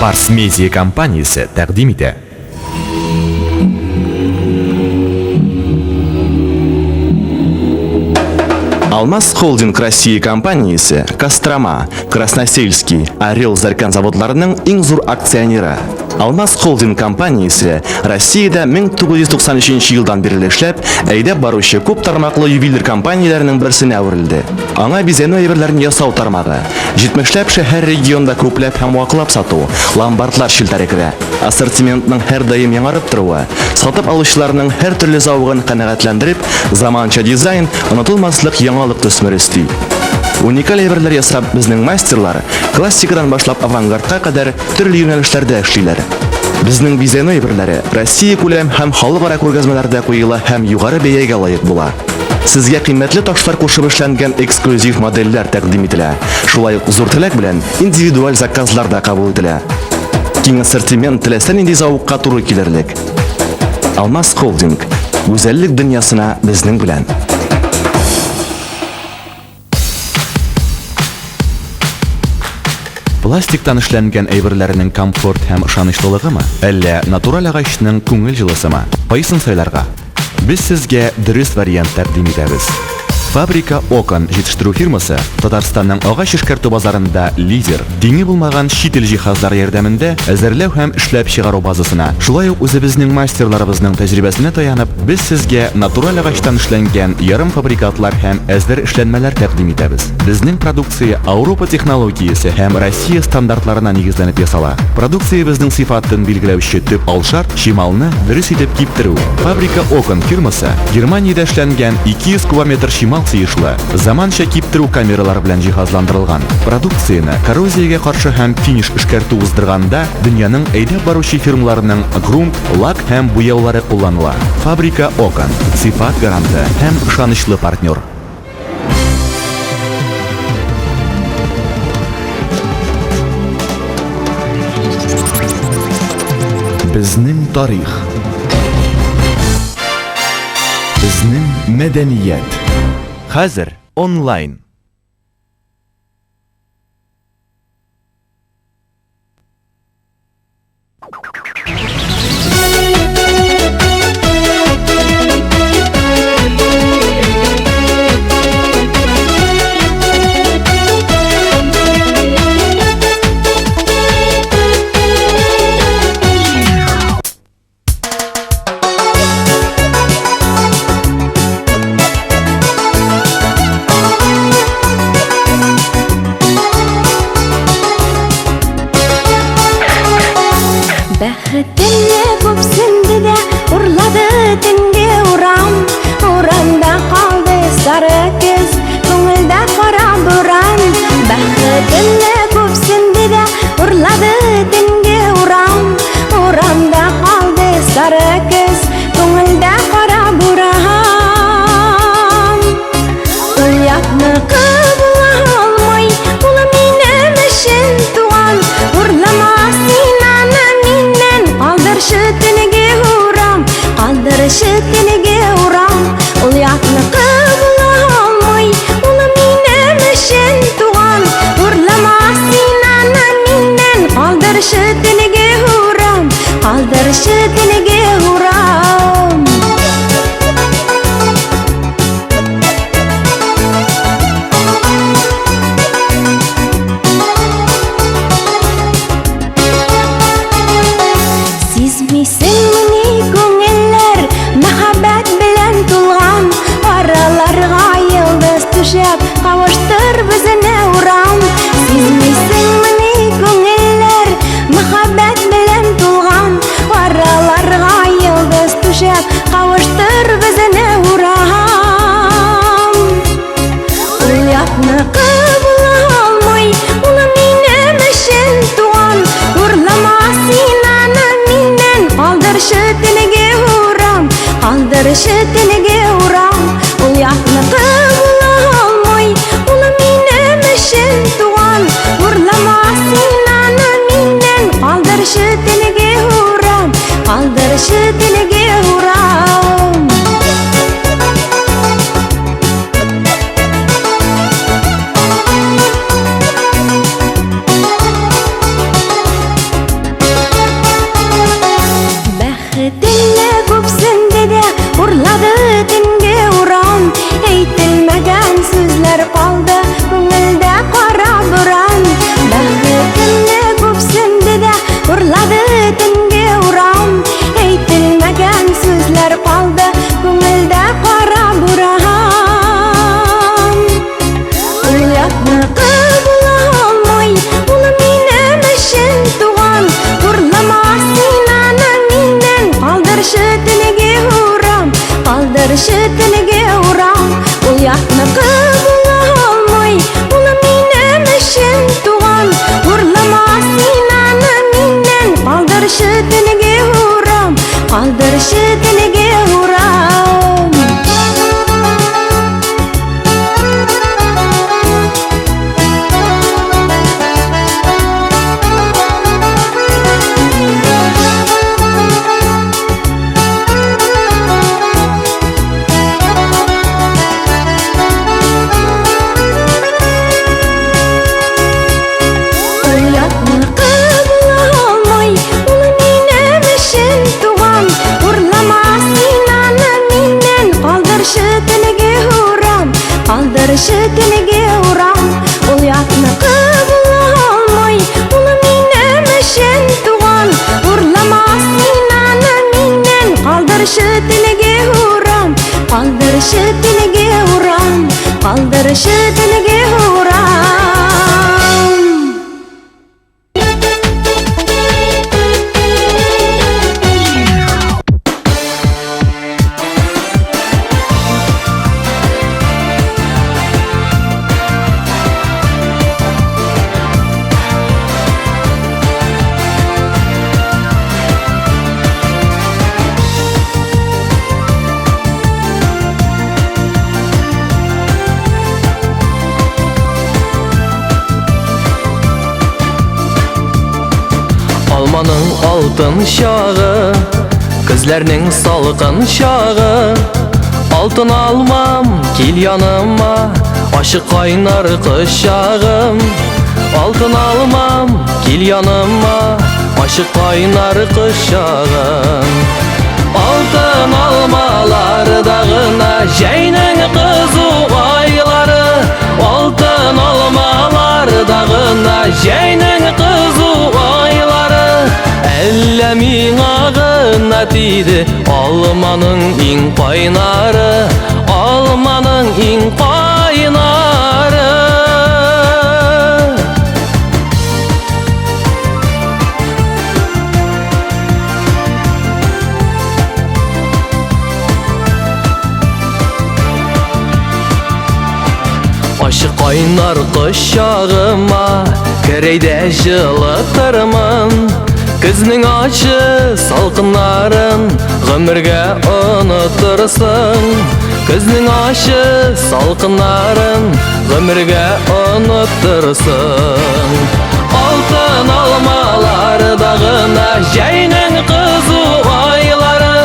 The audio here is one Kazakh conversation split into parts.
Fars Media компаниясы тәкъдим итә. Алмаз Холдинг Россия компаниясы Кострома, Красносельский, Орел Зарькан заводларының иң зур акционері. Алмаз Холдинг компаниясы Россияда 1993 елдан бері эшләп, әйдәп баручы күп тармаклы ювелир компанияләренең берсенә әверелде. Аңа бизәнү әйберләрен ясау тармагы, 70ләп шәһәр регионда күпләп һәм ваклап сату, ломбардлар челтәре керә. Ассортиментның һәр даим яңарып торуы, сатып алучыларның һәр төрле зауыгын канәгатьләндереп, заманча дизайн, онытылмаслык яңалык төсмер исти. Уникаль әйберләр ясап безнең мастерлар классикадан башлап авангардка кадәр төрле юнәлешләрдә эшлиләр. Безнең бизәнү әйберләре Россия күләм һәм халыкара күргәзмәләрдә куела һәм югары бәягә лаек була. Сезгә кыйммәтле ташлар кушып эшләнгән эксклюзив модельләр тәкъдим ителә. Шулай ук зур теләк белән индивидуаль заказлар да кабул ителә. Киң ассортимент теләсә нинди зауыкка туры килерлек. Алмаз Холдинг гүзәллек дөньясына безнең белән. Пластиктан эшләнгән әйберләрнең комфорт һәм ышанычлылыгымы, әллә натураль агачның күңел җылысымы? Кайсын сайларга? Без сезгә дөрес вариант тәкъдим итәбез. Фабрика Окон җитештерү фирмасы Татарстанның агач эшкәртү базарында лидер. Диңе булмаган чит ил җиһазлар ярдәмендә әзерләү һәм эшләп чыгару базасына, шулай ук үзебезнең мастерларыбызның тәҗрибәсенә таянып, без сезгә натураль агачтан эшләнгән ярым фабрикатлар һәм әзер эшләнмәләр тәкъдим итәбез. Безнең продукция Европа технологиясе һәм Россия стандартларына нигезләнеп ясала. Продукциябезнең сыйфатын билгеләүче төп алшарт чималны дөрес итеп киптерү. Фабрика Окон фирмасы Германиядә эшләнгән 200 кубометр чимал сыйышлы, заманча киптерү камералары белән җиһазландырылган. Продукцияны коррозиягә каршы һәм финиш эшкәртү уздырганда дөньяның әйдәп баручы фирмаларының грунт, лак һәм буяулары кулланыла. Фабрика Окон сыйфат гаранты һәм ышанычлы партнер. Безнең тарих, безнең мәдәният. Хәзер онлайн. Бәхетеңе күпсенде дә урлады төнге урам. Урамда калды сары көз, күңелдә кара буран. Бәхетеңе күпсенде дә урлады төнге урам. Урамда калды сары көз, күңелдә кара буран. Уятны кабула алмый, ул минем өчен туган. Урлама Шөтенеге урам, калдыр шөтенеге урам. Ул ятны кабула алмый, ул минем өчен туган. Урлама син аны миннән, калдыр шөтенеге урам, калдыр шөтенеге урам. Кавыштыр безне урам. Сизмисеңме күңелләр мәхәббәт белән тулган. Араларга йылдыз түшәп, кавыштыр безне урам. Ул ятны кабула алмый, ул минем өчен туган. Урлама син аны миннән, калдыр шөтенеге урам, калдыр шөтенеге урам. Ул ятны кабула алмый, ул минем өчен туган. Урлама син аны миннән, калдыр шөтенеге урам, калдыр шөтенеге урам. sözler kaldı Көңілді қара бұран Бәғытімді көпсінді де Ұрлады түнге ұрам Әйтілмәген сөзлер қалды Көңілді қара бұран Ұятны қабыла алмай Улы менің үшін туған Ұрлама сен аны менен Қалдыршы түніге ұрам Қалдыршы түніге ұрам Ұятны қабыла алмай Улы менің үшін туған Ұрлама сен аны менен Қалдыршы түніге ұрам Қалдыршы түніге ұрам Ұятны қабыла алмай Улы менің үшін туған Ұрлама сен аны менен Қалдыршы түніге ұрам Қалдыршы түніге ұрам Ұятны қабыла алмай Улы менің үшін туған Ұрлама сен аны менен Қалдыршы түніге ұрам Қалдыршы түніге ұрам Қалдыршы түніге ұрам Алманың алтын шағы, күзләрнең салқын шағы. Алтын алмам, кил яныма, ашық қайнар құшағым. Алтын алмам, кил яныма, ашық қайнар құшағым. Алтын алмалардағына жәйнің қызу айлары. Алтын алмалардағына жәйнің қызу айлары. Әллә миңа гына тиде алманың иң қайнары. Алманың иң қайнары. Ашық қайнар құшағыма керейде жылытырмын. Күзнің ашы салқынарын ғұмырға ұнытырсың. Күзнің ашы салқынарын ғұмырға ұнытырсың. Алтын алмалардағына жәйнің қызу айлары.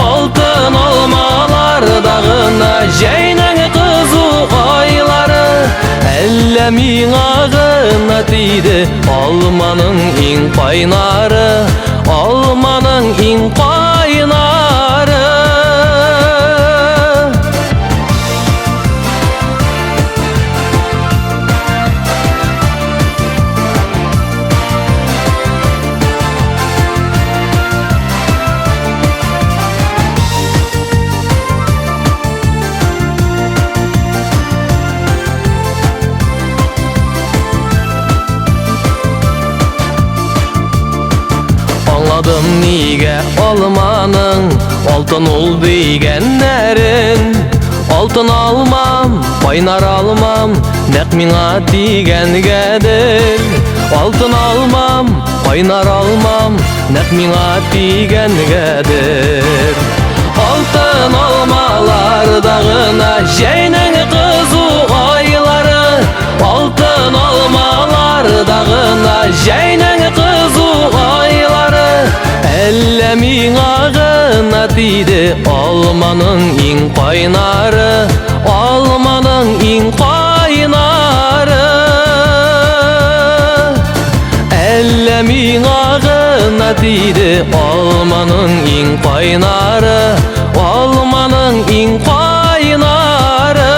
Алтын алмалардағына жәйнің қызу айлары. Әллә миңа гына тиде алманың иң қайнары. Алманың иң қайнары. Аңладым неге алманың алтын ул дигәннәрен. Алтын алмам, қайнар алмам, нәқ миңа тигәнгәдер. Алтын алмам, қайнар алмам, нәқ миңа тигәнгәдер. Алтын алмалардағына жәйнің қызу айлары. Алтын алмалардағына жәйнің қызу айлары. Әллә миңа гына тиде алманың иң қайнары. Алманың иң қайнары. Әллә миңа гына тиде алманың иң қайнары. Алманың иң қайнары.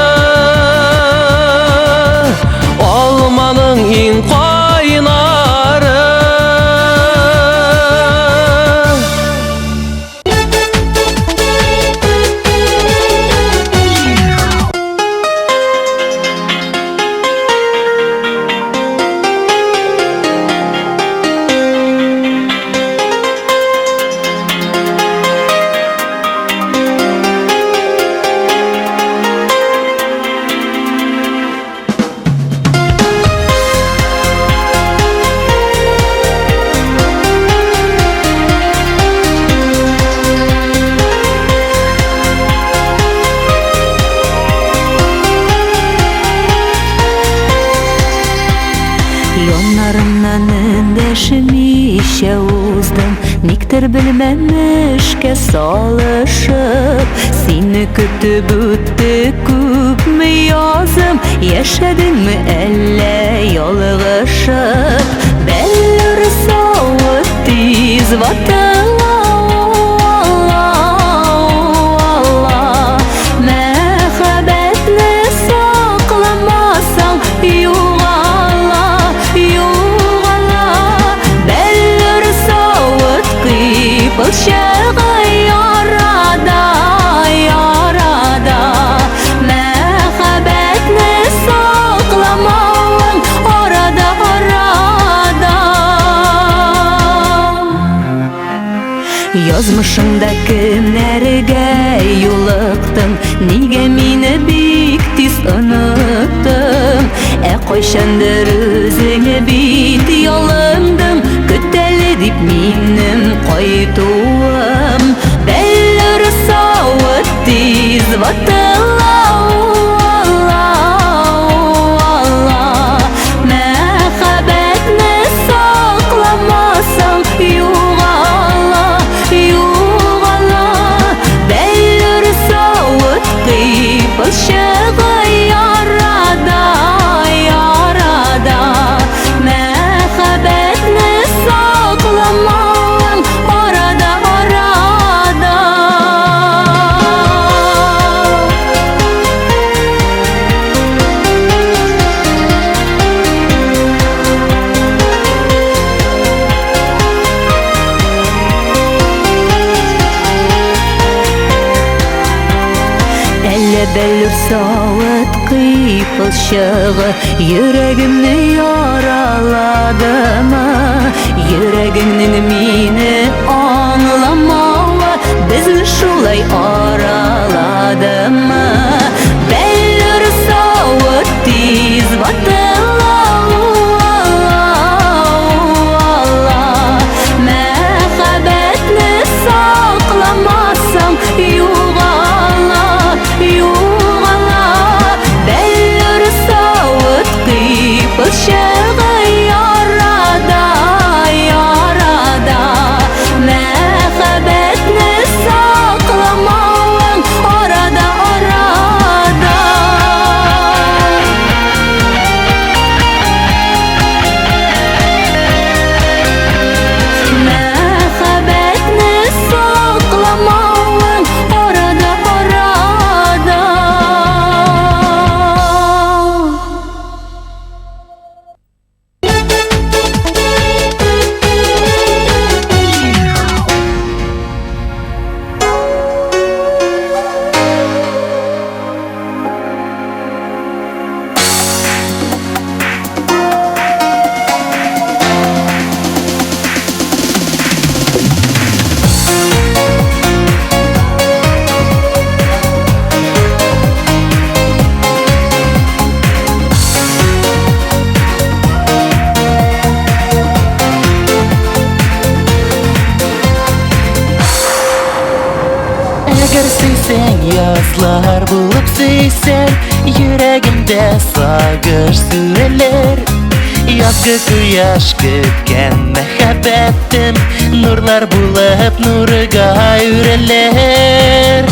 Дәшмичә уздым, никтер белмәмешкә салышып. Сине көтеп үтте күпме язым, яшәдеңме әллә ялгышып? Бәлләр савыт тиз ватыла, мәхәббәтне сакламасаң югала, югала. Бәлләр савыт кыйпылчыгы ярада, ярада. Мәхәббәтне сакламавың арада, арада. Язмышыңда кемнәргә юлыктың, нигә мине бик тиз оныттың? Кайчандыр үзеңә бит ялындың, көтәле дип минем кайтуым. Бәлләр савыт тиз ватыла, мәхәббәтне сакламасаң югала, югала. Бәлләр савыт кыйпылчыгы ярада, ярада. Мәхәббәтне сакламавың арада, арада. Әллә бәлләр савыт кыйпылчыгы йөрәгемне яраладымы? Йөрәгеңнең мине аңламавы безне шулай араладымы? Бәлләр савыт тиз ватыла, мәхәббәтне сакламасаң югала, югала. Бәлләр савыт кыйпылчыгы ярада, ярада. Мәхәббәтне сакламавың арада, арада. Мәхәббәтне сакламавың арада, арада. Әгәр сөйсәң, язлар булып сөйсәң, йөрәгемдә сагыш сүрелер. Язгы кояш көткән мәхәббәтем, нурлар булып нурыга үрелер.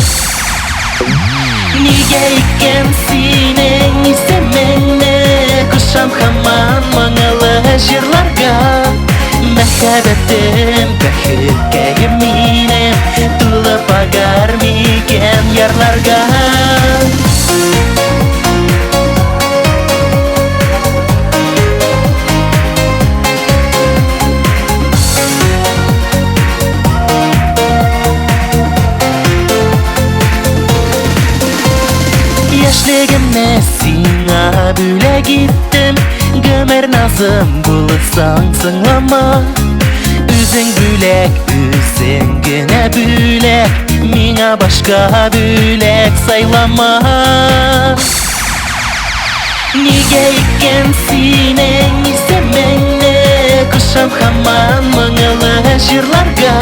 Нигә икән синең исемеңне кушам һаман моңлы җырларга? Мәхәббәтем бәхеткә минем тулып агар микән ярларга? Яшьлегемне сиңа бүләк иттем, гомер назым булсаң сыңлама. Үзең бүләк, үзең генә бүләк, миңа башка бүләк сайлама. Нигә икән синең исемеңне кушам һаман моңлы җырларга?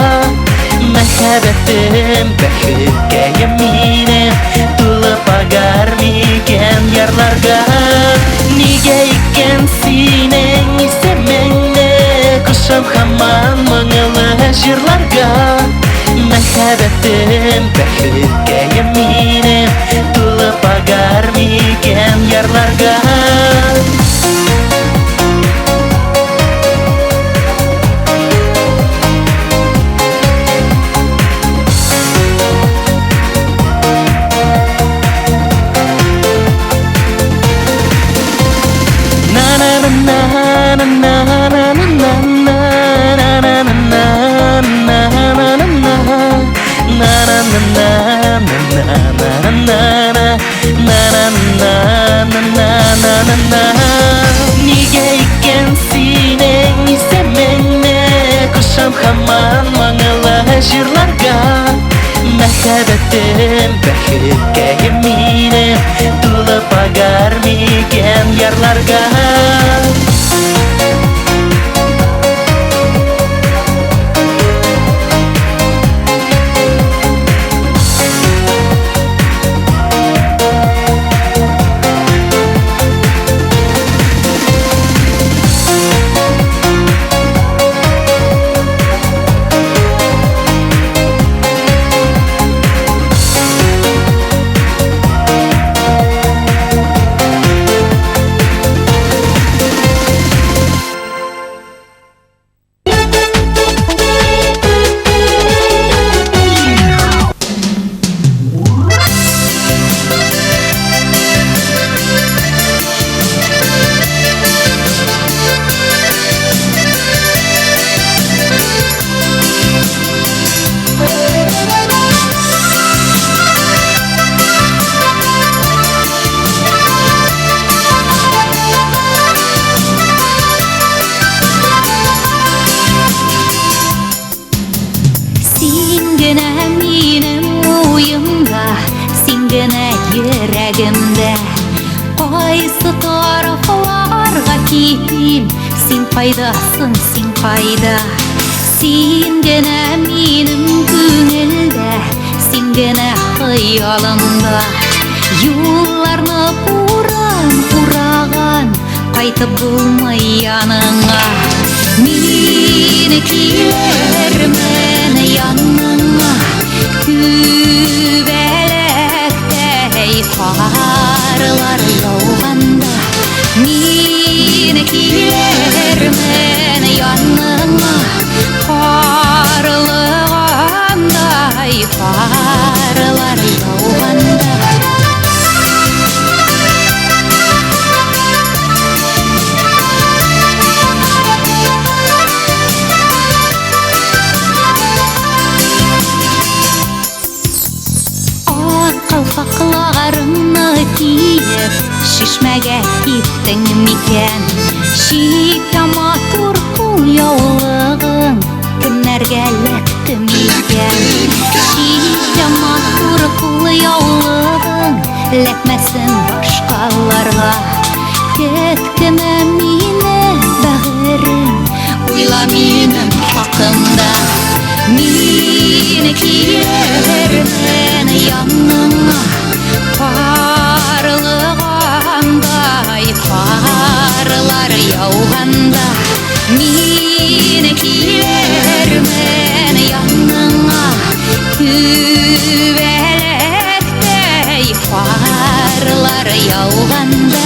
Мәхәббәтем бәхеткә минем тулып агар микән ярларга? Нигә икән синең исемеңне Кошам хаман мұңылы жырларға Мәхәббәтем бәхеткә минем Тулып агар микән ярларга Nige iken sinen isemenne Kuşam haman mаңылы жырларга Мәхәббәтем бәхеткә минем Тулып агар микән ярларга Йөрәгемдә кайсы тарафларга китим Син кайдасың, син кайда Син генә минем күңелдә Син генә хыялымда Юлларны ураган Кайтып булмый яныңа Мине килермен яныңа Карылар яуганда Мине килермен яныңа Карылгандай карылар яуганда Калфакларыңны киеп Шишмәгә киттең микән Шиккә матур кул яулыгың Кемнәргә ләкте микән Шиккә матур кул яулыгың Ләкмәсен башкаларга Көткеме мине бәгырем Уйла минем хакымда Мине килермен яныңа Карылгандай карылар яуганда Мине килермен яныңа Күбәләктәй карылар яуганда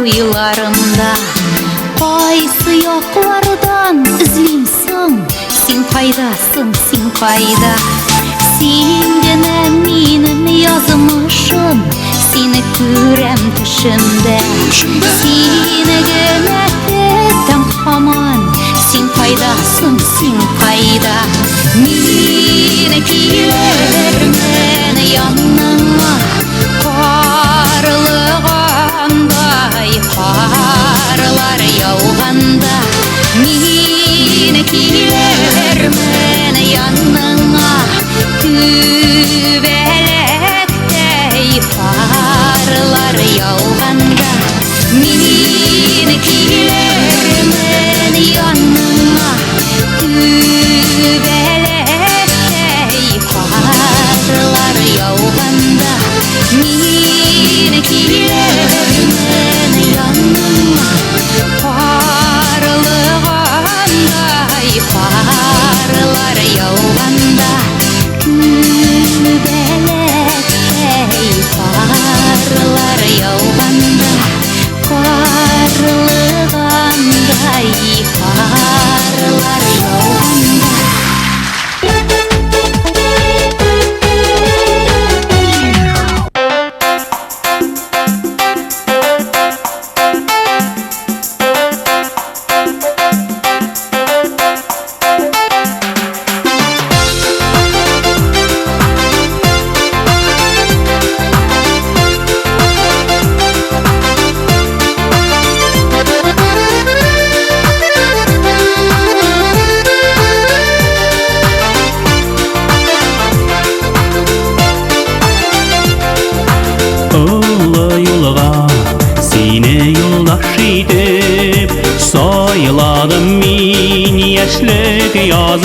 Уйларымда Кайсы яклардан эзлимсең Син кайдасың, син кайда Син генә минем язмышым Сине күрәм төшемдә Сине генә көтәм һаман Син кайдасың, син кайда Мине килермен яныңа Карылгандай карылар яуганда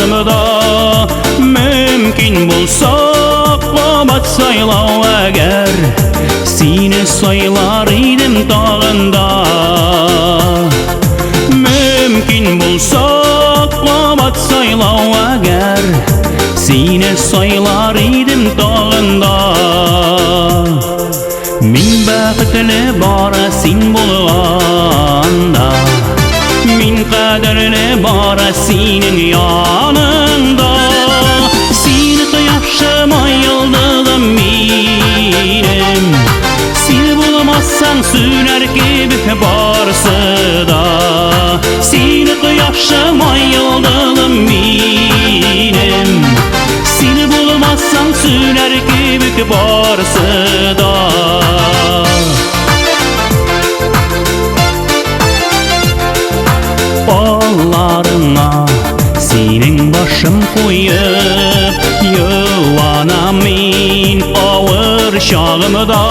şağımda mümkün bulsa qabat saylav agar seni saylar idim tağında mümkün bulsa qabat saylav agar seni saylar idim tağında min baqitli bara sen bulganda min qadirli bara senin yanında seni quyoshim ay yıldızım benim seni bulmazsan söner gibi barsı da seni quyoshim ay yıldızım benim seni bulmazsan söner gibi barsı da Kollarına senin başım koyup yuvanam min ağır şağımda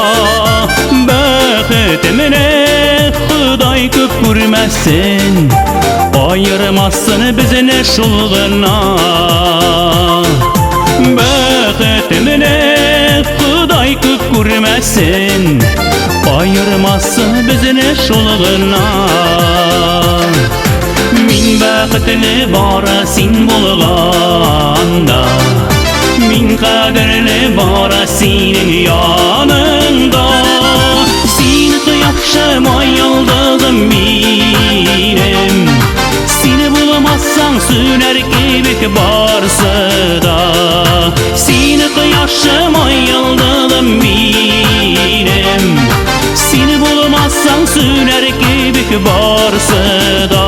Bəxtimine Xuday köp görməsin ayırmasın bizini şulğuna Bəxtimine Xuday köp görməsin ayırmasın bizini şulğuna Min baqitli bara sen bulganda min qadirli bara senin yanında seni quyoshim ay yıldızım benim seni bulmazsan söner gibi barsı da seni quyoshim ay yıldızım benim seni bulmazsan söner gibi barsı da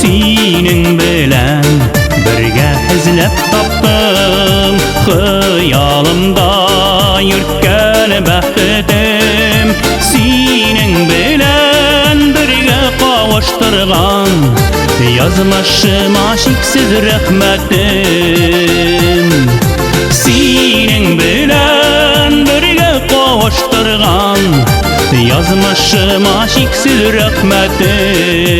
Senin bilen birge izlep taptım Xıyalımda yürtken bəxtim Senin bilen birge qavuşturgan yazmışım aşiksiz rahmetim Senin bilen birge qavuşturgan yazmışım aşiksiz rahmetim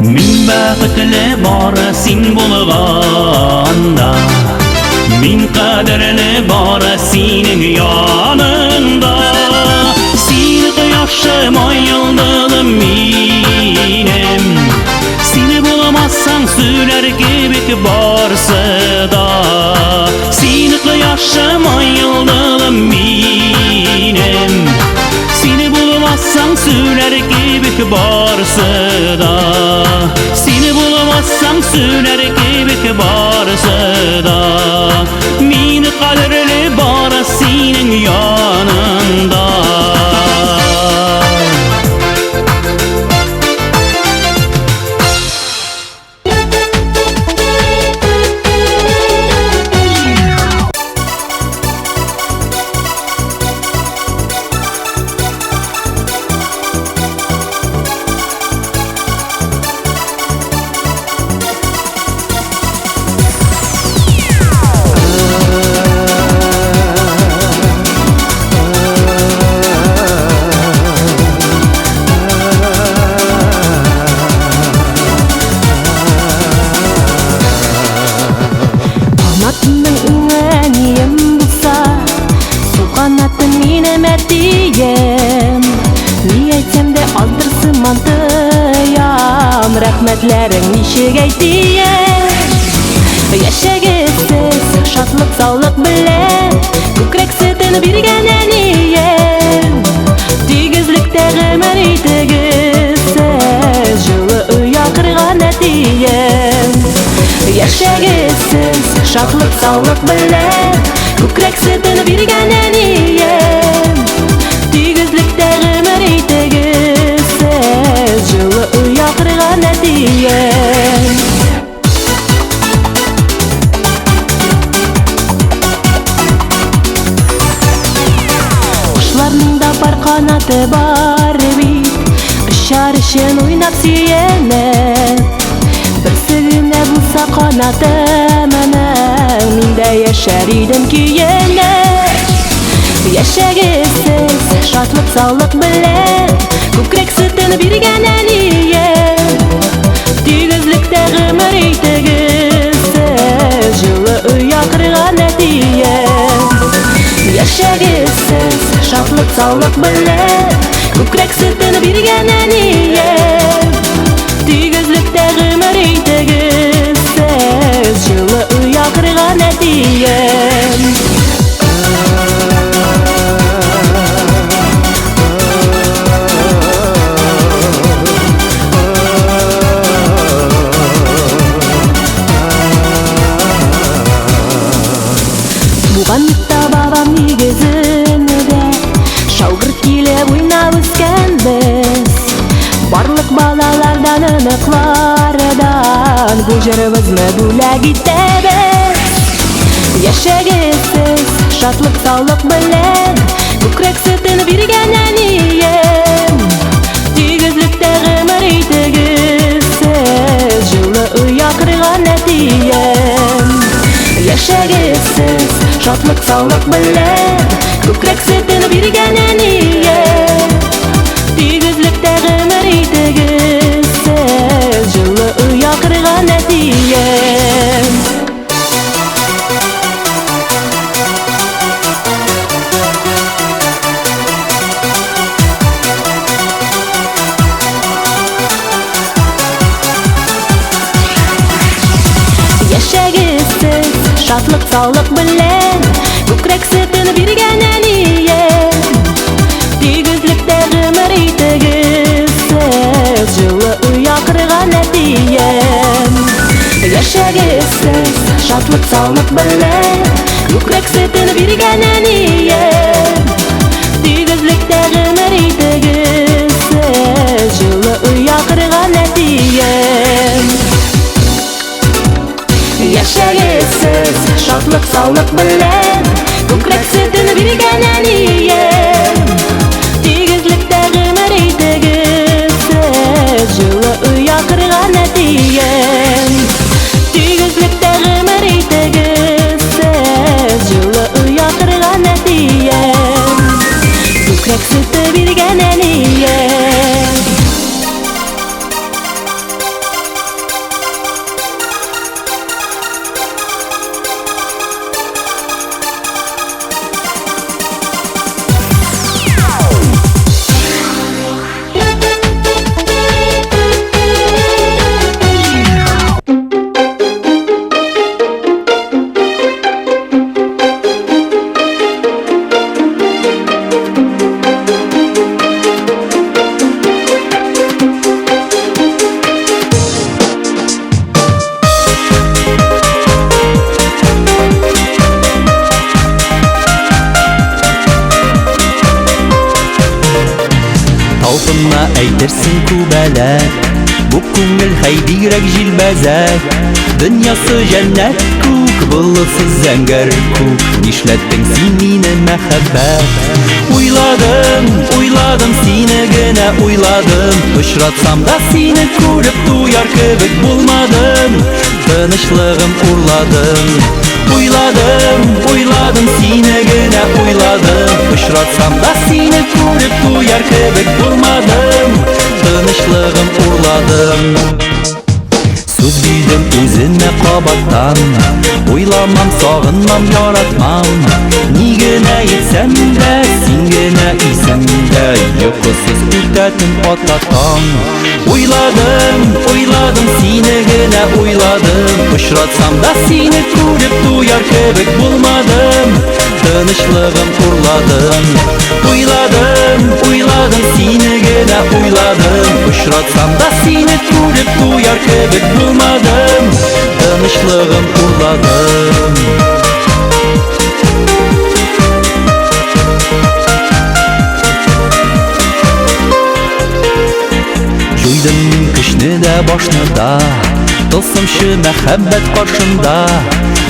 Min baqitli bara sen bulganda min qadirli bara senin yanında seni quyoshim ay yıldızım benim seni bulmazsan söyler gibi barsı da seni quyoshim ay yıldızım benim seni bulmazsan söyler gibi barsı da seni bulmazsan söyler gibi barsı da min qadirli bara senin yanında Rahmetlerin nişig aytiyem Yaşagisiz şatlık sağlık bilen Kökrek sütün birgen eniyem Tügüzlükte gümür itigisiz Жылы uya kırgan etiyem Yaşagisiz şatlık sağlık bilen Kökrek sütün birgen eniyem Tügüzlükte gümür itigisiz Жылы uya kırgan etiyem Kuşlarning da par qanati bar bit яшәр идем көенә. Яшәгез сез шатлык саулык белән, күкрәк сөтен биргән әнигә. Тигезлектә гомер итегез сез, җылы оя кырган әтигә. Яшәгез сез шатлык саулык белән, күкрәк сөтен биргән әнигә. Тигезлектә гомер итегез сез, җылы оя кырган әтигә. Буганлыкта бабам нигезенде шаугырт килеп уйнап үскәнбез. Барлык балалардан оныклардан бу җырыбызны бүләк итәбез. Яшәгез сез шатлык саулык белән, күкрәк сөтен биргән әнием. Тигезлектә гомер итегез сез, җылы оя кырган әтием. Яшәгез сез шатлык саулык белән, күкрәк сөтен биргән әнием. Тигезлектә гомер итегез сез, җылы оя кырган әтием. Яшәгез сез шатлык саулык белән, күкрәк сөтен биргән әнием. Тигезлектә гомер итегез сез, җылы оя кырган әтием. Яшәгез сез шатлык саулык белән, күкрәк сөтен биргән әнием. Тигезлектә гомер итегез сез, җылы оя кырган әтием. Яшәгез сез шатлык саулык белән, күкрәк сөтен биргән әнием. Тигезлектә гомер итегез сез, җылы оя кырган әтием. Тигезлектә гомер итегез сез, җылы оя кырган әтием. Күкрәк сөте биргән әнием. Талпынма әйтерсең күбәләк, бу күңел хәйбирәк җилбәзәк. Дөньясы җәннәт күк, болытсыз зәңгәр күк. Нишләттең син мине мәхәббәт? Уйладым, уйладым сине генә уйладым. Очратсам да сине күреп туяр кебек булмадым. Тынычлыгым урладым. Уйладым, уйладым сине генә уйладым. Очратсам да сине күреп туяр кебек булмадым. Тынычлыгым урладым. Сүз бирдем үземә кабаттан, уйламам, сагынмам, яратмам. Ни генә әйтсәм дә, син генә исемдә, йокысыз үтә төн ата-таң. Уйладым, уйладым сине генә уйладым. Очратсам да сине күреп туяр кебек булмадым. Тынычлыгым урладым. Уйладым, уйладым сине генә уйладым. Очратсам да сине күреп туяр кебек булмадым. Тынычлыгым урладым. Җуйдым мин көчне дә башны да, тылсымчы мәхәббәт каршында.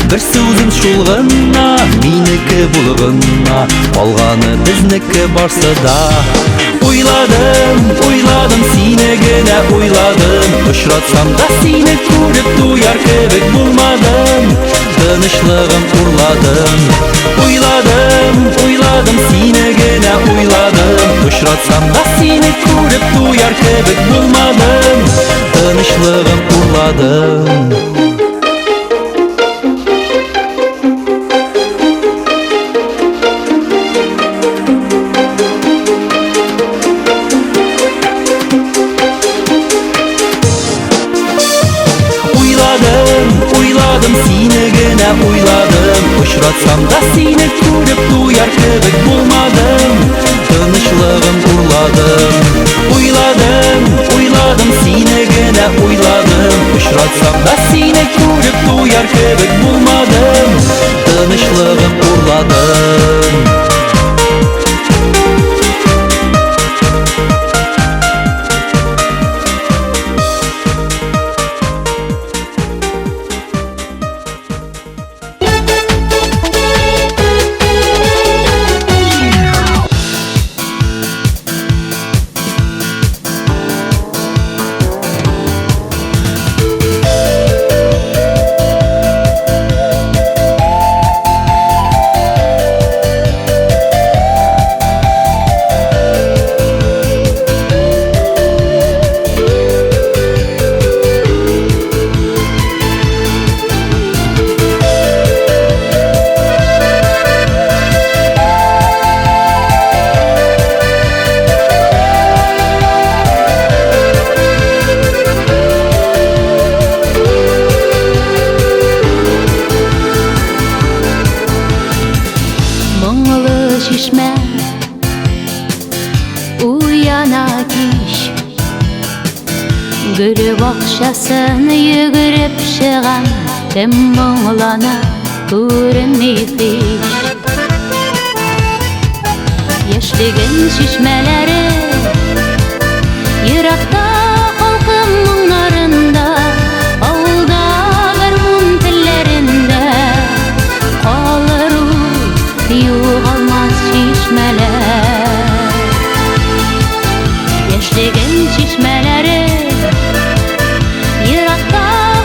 Бер сүзем шул гына, минеке булгына, калганы безнеке барсы да. Уйладым, уйладым сине генә уйладым. Очратсам да сине күреп туяр кебек булмадым. Тынычлыгым урладым. Уйладым, сине генә уйладым. Очратсам да сине күреп туяр кебек булмадым. Тынычлыгым урладым. Уйладым, сине генә уйладым. Очратсам да сине күреп туяр кебек булмадым. Тынычлыгым урладым. Уйладым, сине генә уйладым. Очратсам да сине күреп туяр кебек булмадым. Тынычлыгым урладым. Çeşme uyana kiş Gülü bakşasını yügürüp şıgan Kim muğlana görünmeyip hiç Yaşligin şişmeleri Yırakta halkım munlarında Avulda garmun tillerinde Kalır yoğalmaz şişmeler Yaşligin şişmeleri Yırakta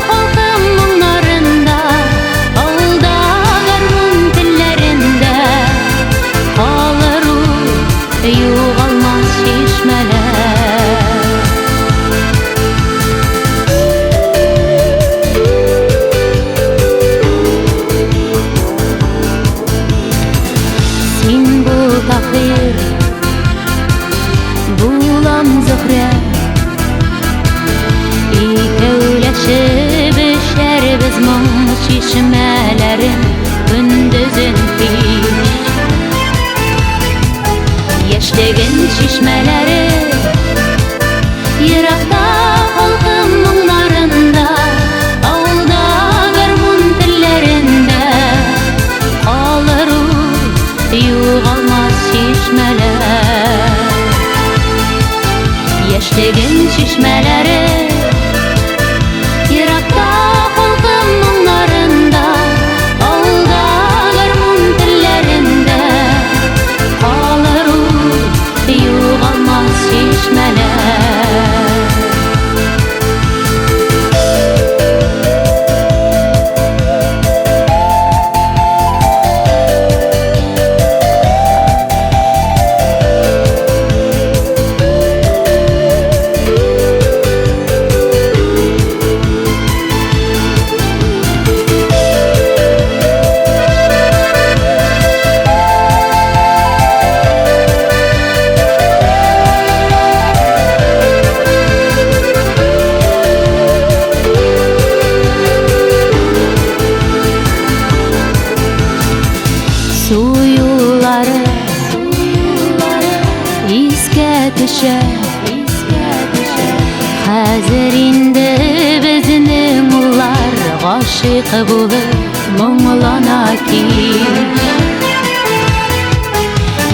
halkım munlarında Avulda garmun tillerinde Kalır yoğalmaz şişmeler Sin bu takdir bulam zöhre İkevleşip işler biz mum şişmelerin gündüzün piş Yaşligin şişmeleri Yırakta halkım munlarında Avulda garmun tillerinde Kalır yoğalmaz şişmeler Yaşligin şişmeleri Yırakta halkım munlarında Avulda garmun tillerinde Kalır yoğalmaz şişmeler Suyuları iske düşer Hazır indi bizni mullar Aşık bulup mumlana ki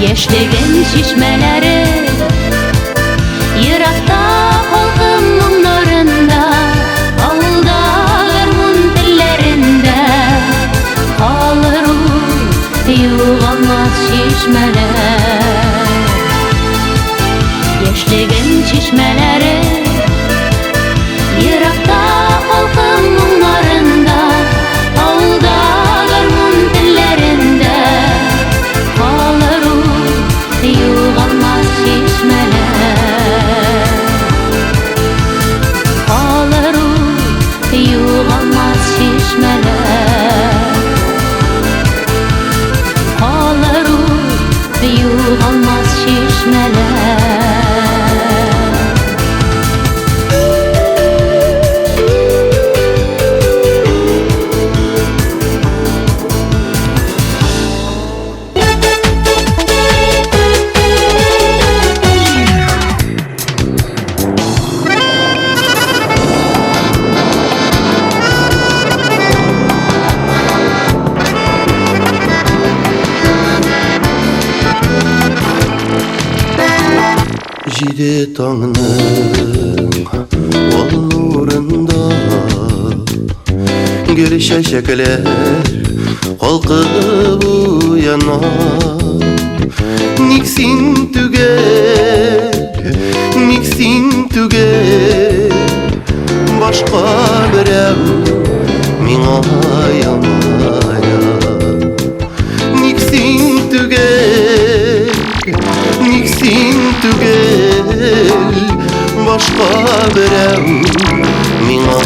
Yaşligin şişmeleri Yırakta halkım mumlarında Avulda garmun tillerinde Kalır yoğalmaz şişmeler Yaşligin şişmeleri Yırakta halkım munlarında Avulda Ide tağının ol nurunda Gül şeşekler kalkıp uyanar Niksin tügel Başka birev Mina yamaya Niksin tügel Başka birev Mina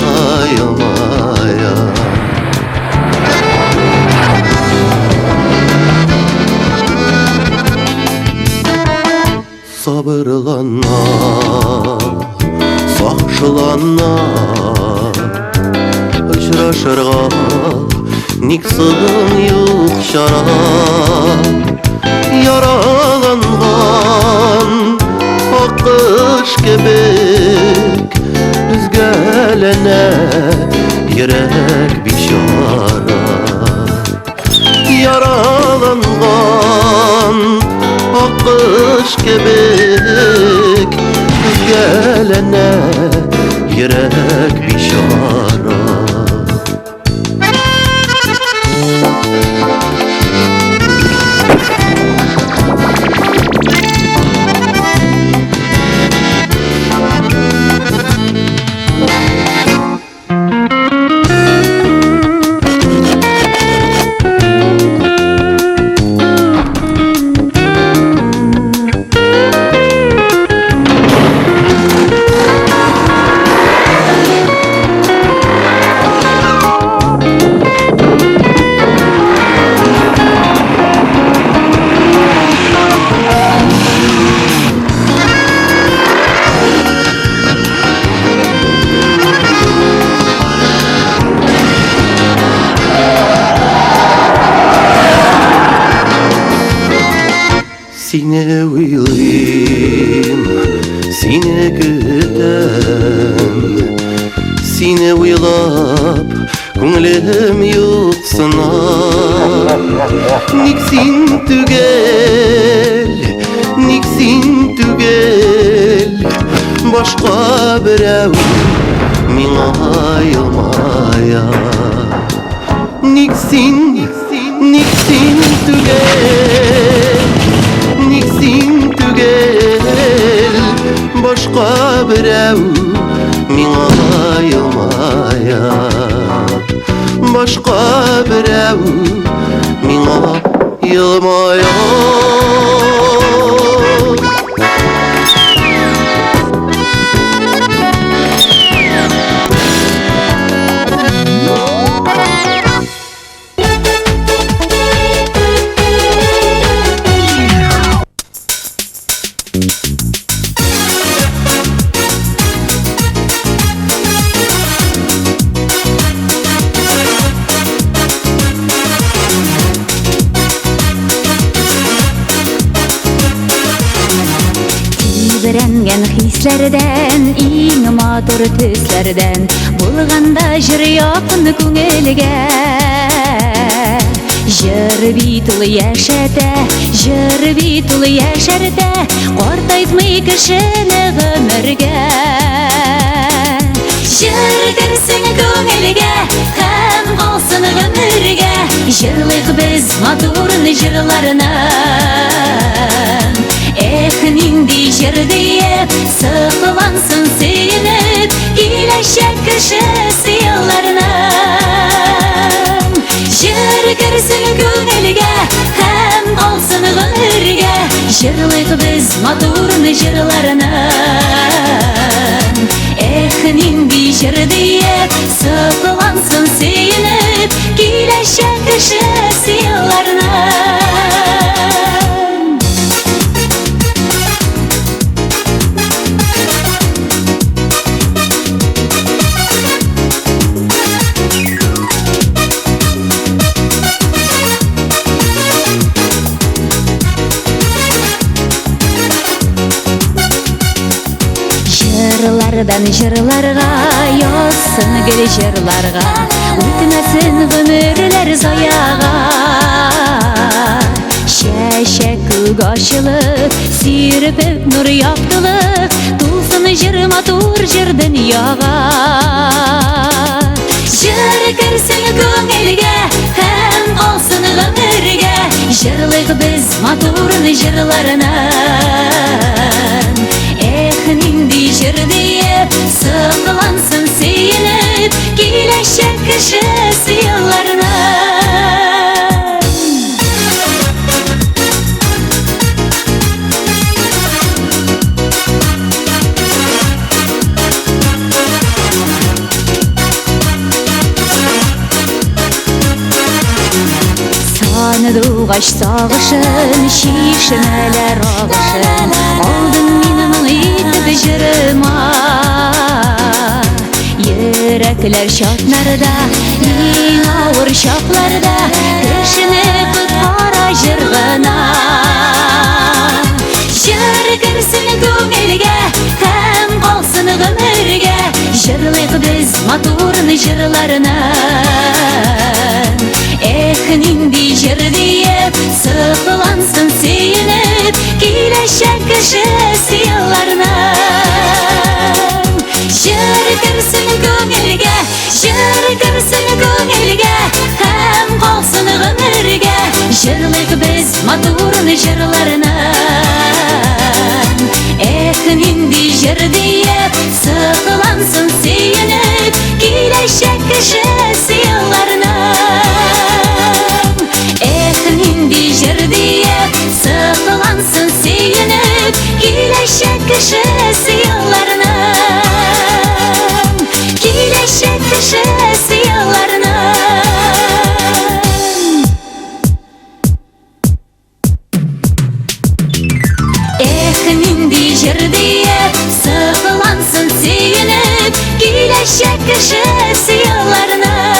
yamaya Sabırlanma, saqşılanma Uçraşırğa niksın yok şarap Yaralanğan akış kebek Üzgelene yürek bişara Yaralanğan akış kebek Üzgelene yürek bişara Sine uylayım, sine gütem Sine uylap, көңлем юtsına Niksin tügel Başka birev Mina yılmaya Niksin tügel Başka birev Mina yılmaya Başka birev Mina yılmaya Öğrengen hislerden, iň matur tüslerden Bulganda jyr yakın köňelge Jyr bitul ýaşarda Gortaýtmy kişini gömürge Jyr kirsin köňelge hem galsyn gömürge Jyrylyk biz maturny jyrylaryny nindi jyr diýip syklansyn seýinip Gileşek kişisi ýyllaryna Jyr kirsin köňelge hem galsyn gömürge Jyrylyk biz maturny jyrylaryny nindi jyr diýip syklansyn seýinip Gileşek kişisi ýyllaryna Jırlardan jırlarga, yozsın gül jırlarga Ötmesin ömürler zayaga Kileşek gaşılık, sirpip nur yaktılık, tulsun jırma tur jır dünyaga. Jır kirsin көңелге, hem olsun ömürge, jırlık biz maturun jırlarынан. Nindi jır deyip, sıkılansın seyinip, kileşek kişisi yıllarından. Doğaş sağışın, şişmeler ağışın, aldın benim itip jırıma. Yürekler şatlarda, en ağır şaplarda, kişini kutara jırgına. Jır kirsin көңелге, hem kalsın ömürge, jırlık biz maturun jırlarından. Nindi jır deyip, sıkılansın seyinip, kileşek kişisi yıllarından. Jır kirsin көңелге, jır kirsin көңелге, hem kalsın ömürge, jırlık biz maturun jırlarından. Nindi jır deyip, sıkılansın seyinip, kileşek kişisi yıllarından. Nindi jır deyip, sıkılansın seyinip, kileşek kişisi yıllarından. Kileşek kişisi yıllarından. Nindi jır deyip, sıkılansın seyinip, kileşek kişisi yıllarından.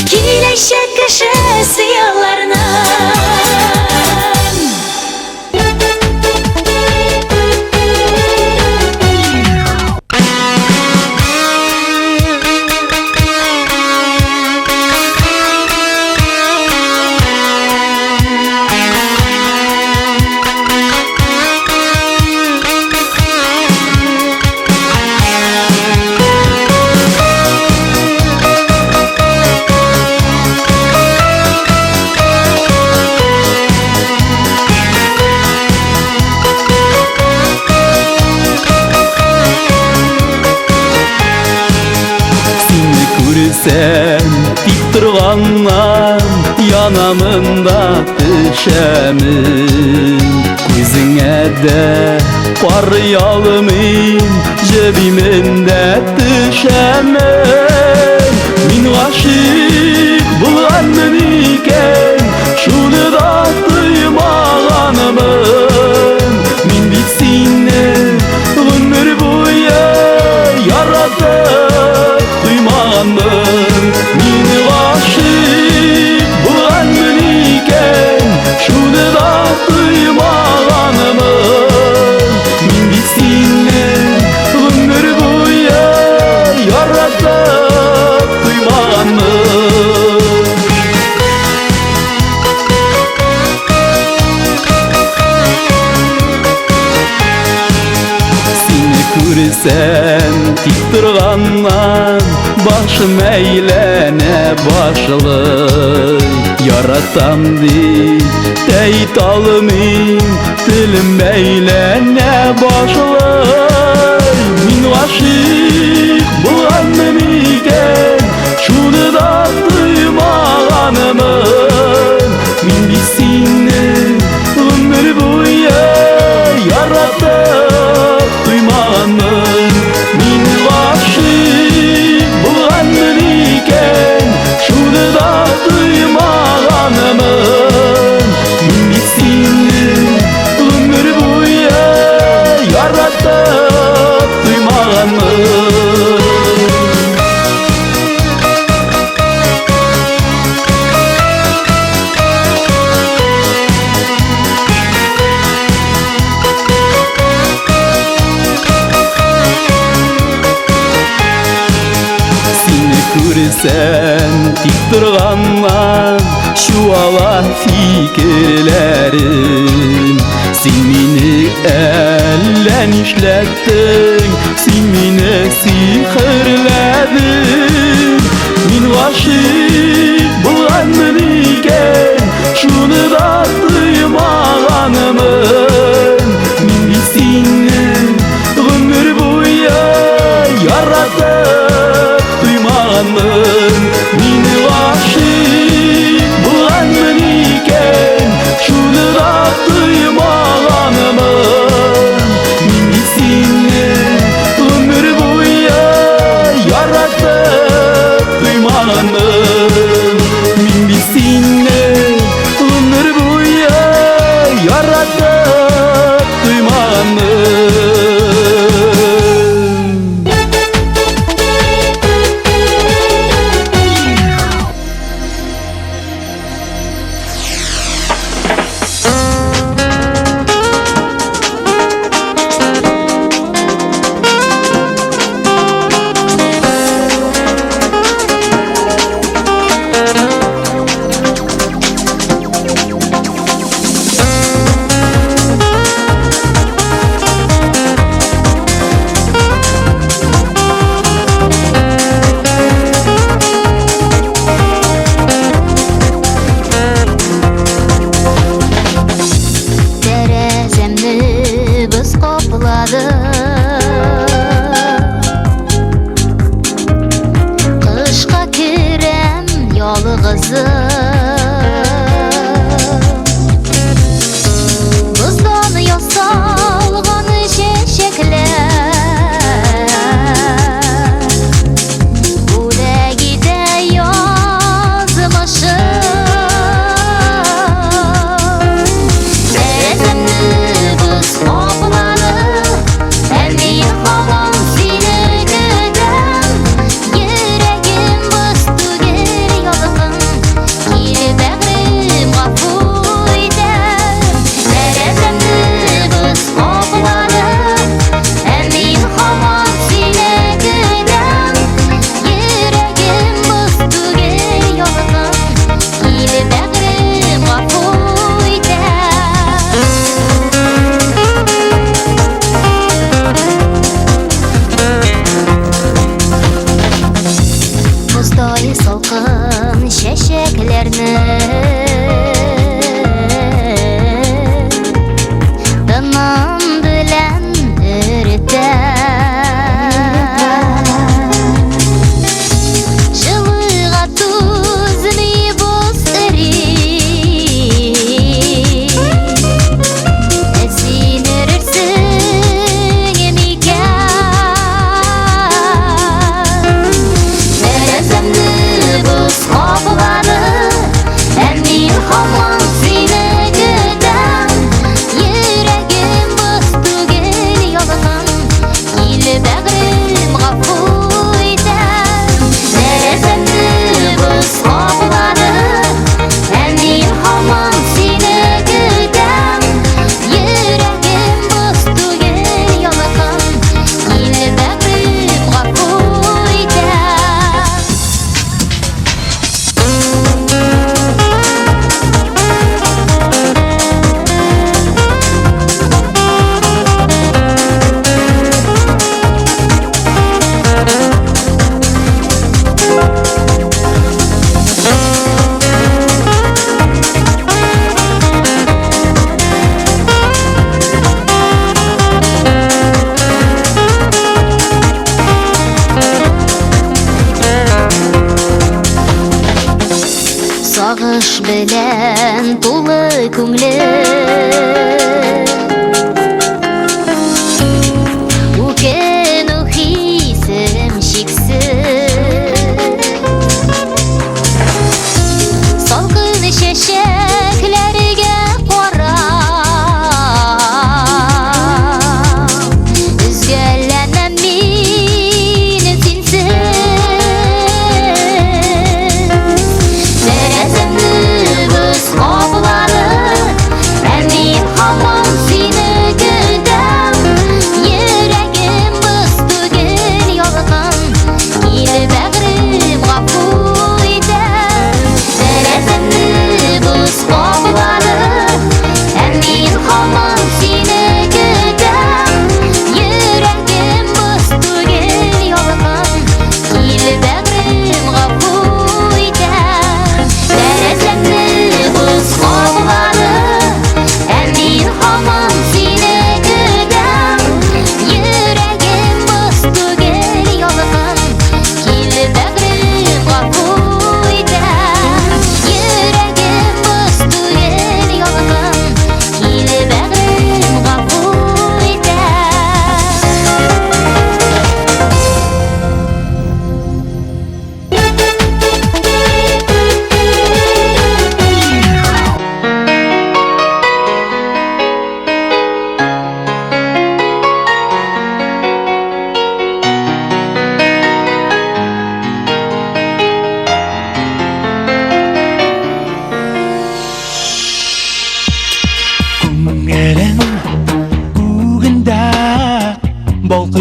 Kileşek kişisi yıllarından. Sen tip turgandan yanamında düşemin. Gözüne de qarıyalımın, jebiminde düşemin. Min aşık bulganmın iken, şunu da duymağanımın. Min bit seni ömür boyu yaratıp duymağanmın. Min aşık bulganmın iken, şunu da duymağanımın. Min bit seni ömür boyu yaratıp duymağanmın. Seni görsen tip turgandan, başım eylene başlay. Yaratam deyip teyit alımın, dilim eylene başlay. Min aşık bulganmın iken, şunu da duymağanımın. Min bit seni ömür boyu yaratıp duymağanmın. Min aşık bulganmın iken, şunu da duymağanımın. Min bit seni ömür boyu yaratıp duymağanmın. күрсән тик торганнан чуала фикерләрем. Син мине әллә нишләттең, син мине сихерләдең. Мин гашыйк булганмын икән, шуны да тоймаганмын. Мин бит сине гомер буе яратып туймаганмын. Мин гашыйк булганмын икән, шуны да тоймаганмын. Мин бит сине гомер буе яратып туймаганмын. Мин бит сине гомер буе яратып туймаганмын. Kışka kirem yalğızım, buzdan yasalgan çiçekler, Ürəgide yazmışım. Sezimli buz qopladı, Əmniyə xalam seni güdəm. Yüreğim buz tügər yolğun, Kili bəğrim qapı idəm. Sezimli buz qopladı, Əmniyə xalam seni güdəm. Yüreğim buz tügər yolğun, Kili bəğrim qapı idəm. Buzday salqın çiçeklerini tınım bilen üreter. Жылыга түзмей бuz erir, Сен үрерсің микән. Сәземне бuz каплады, Мин һаман сине көтәм. Йөрәгем бuz түгел ялган, Киле бәгърем гафу итәм. Сәземне buz каплады, Мин һаман сине көтәм. Йөрәгем buz түгел ялган, Киле бәгърем гафу итәм. Сагыш белән тулы күңлем, үкену хисем чиксез. Салкын чәчәкләргә карап, Үзгәләнәм мин синсез. Сәземне buz qopladi, Мин һаман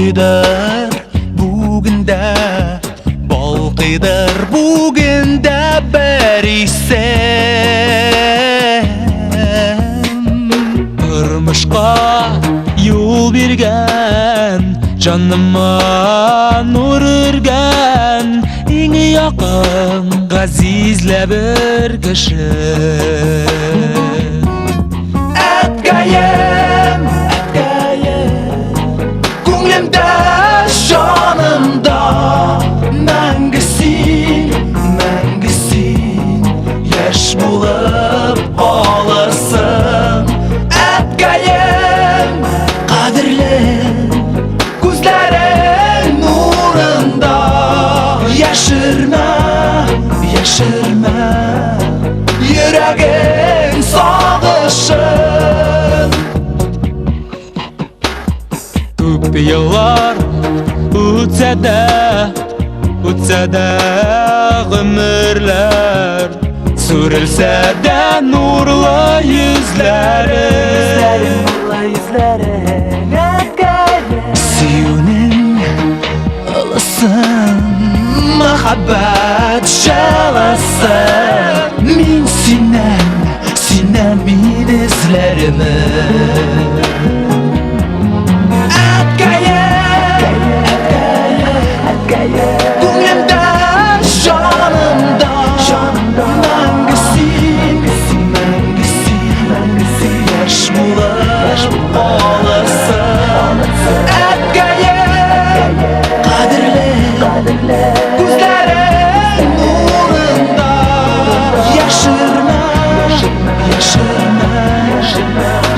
Balqıydır bugündə Balqıydır bugündə bərisen Irmışqa yol bergen Canıma nur örgen Eң yakın gazizle bir kişi Әткәем, күңлемдә, жанымда Мәңгі син, яшь булып калырсың Әткәем, кадерле, күзләрең нурында Яшермә, йөрәгең сагышын Күп еллар үтсә дә гомерләр Сүрелсә дә нурлы йөзләрең Сөюнең ылысын Мәхәббәт җылысын Мин синнән мин эзләремне Күңлемдә, жанымда Мәңгі син, яшь булып калырсың Әткәем, кадерле, күзләрең нурында Яшермә,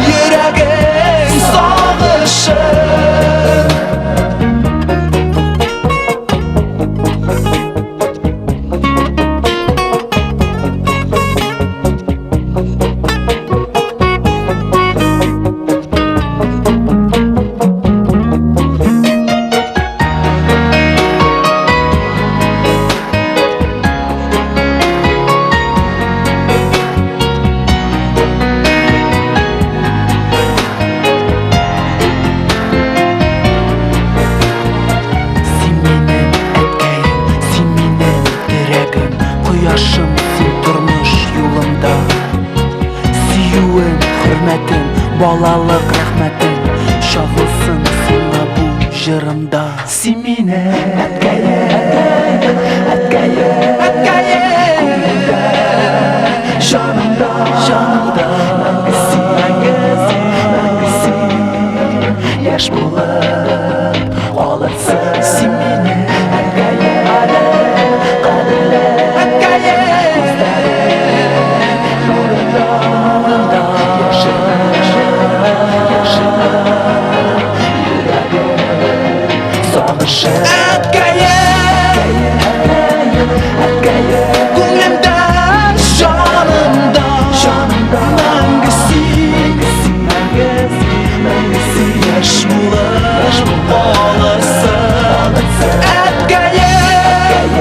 йөрәгең сагышын Кояшым син тормыш юлымда Сөюең, хөрмәтең, балалык рәхмәтең Чагылсын сиңа бу җырымда Син мине Күңлемдә, жанымда Мәңгі син, яшь булып калырсың Син мине Күңлемдә, жанымда Мәңгі син, яшь булып калырсың Әткәем,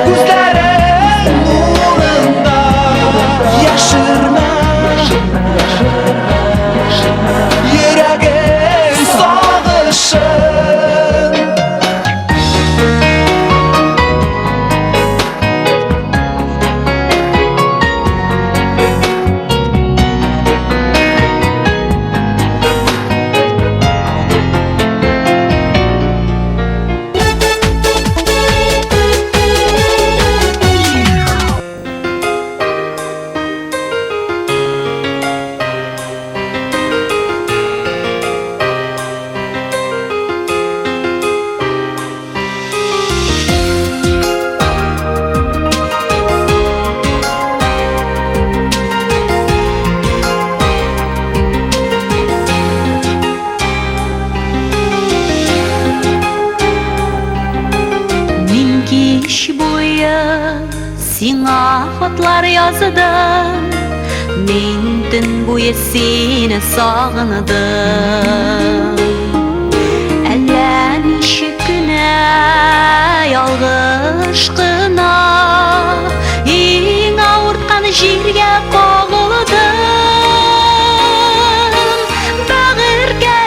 күзләрең нурында Яшермә, йөрәгең сагышын Сиңа хатлар языдым Мин төн буе сине сагындым Әллә ничек кенә ялгыш кына Иң авырткан җиргә кагылдым Бәгыргә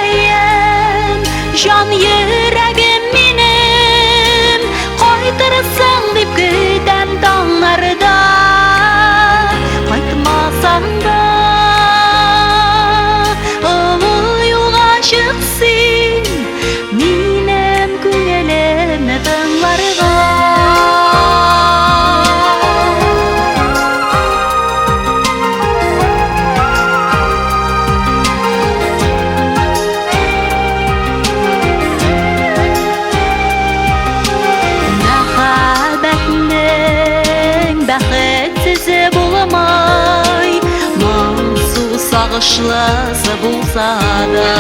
сагышлысы булса да.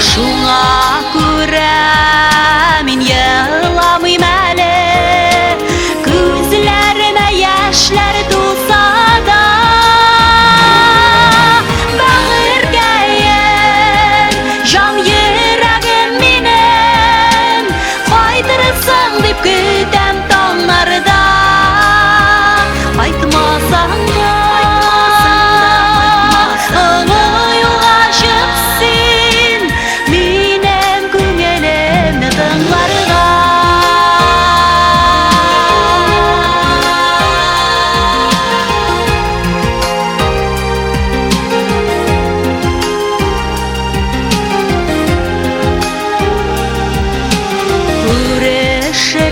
Шуңа күрә мин йыламыйм әле, күзләремә яшьләр тулса да. Бәгыргәен җан йөрәгем минем, кайтырсың дип көтәм таңнарда. Кайтмасаң да олы юлга чык син, минем күңелемне тыңларга.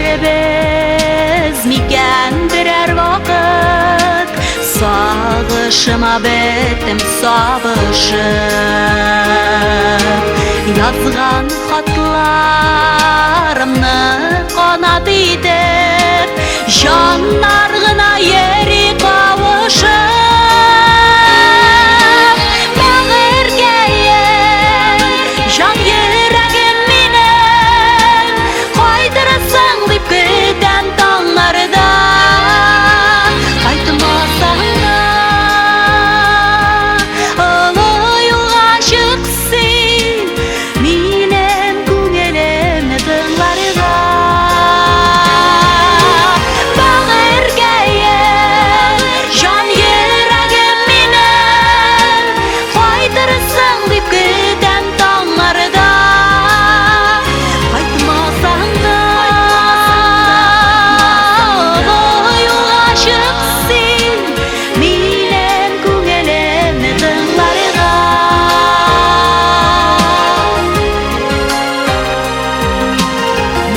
Күрешербез микән берәр вакыт, сагышыма бетем сабышып. Язган хатларымны канат итеп, җаннар гына йөри кавышып. Бәгыргәен җан йөрәгем минем, кайтырсың дип көтәм таңнарда. Кайтмасаң да олы юлга чык син, минем күңелемне тыңларга. Бәгыргәен җан йөрәгем минем, кайтырсың дип көтәм таңнарда. Кайтмасаң да олы юлга чык син, минем күңелемне тыңларга.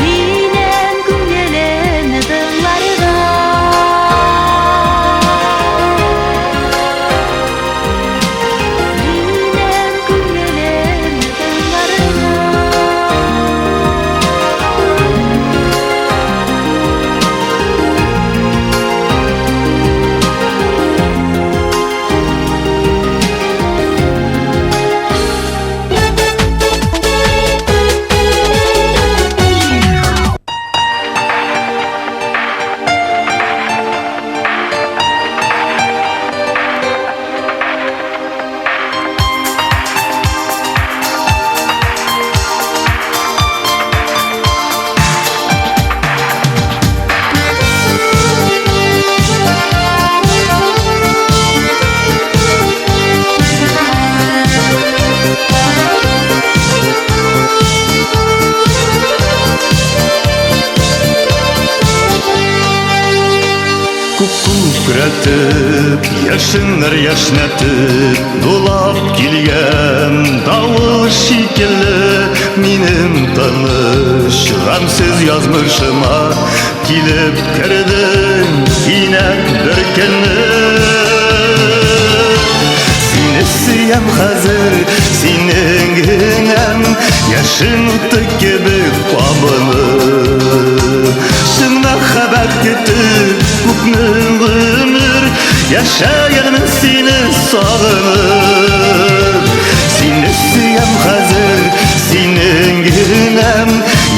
Минем күңелемне тыңларга. Минем күңелемне тыңларга. Күкрәтеп, яшыннар яшнәтеп, дулап килгән давыл шикелле, минем таныш гамсыз язмышыма килеп кердең кинәт бер көнне. Сине сөям хәзер, синең генәм, яшын уты кебек кабынып. Шын мәхәббәт көтеп күпме гомер, яшәгәнмен сине сагынып. Сине сөям хәзер, синең генәм,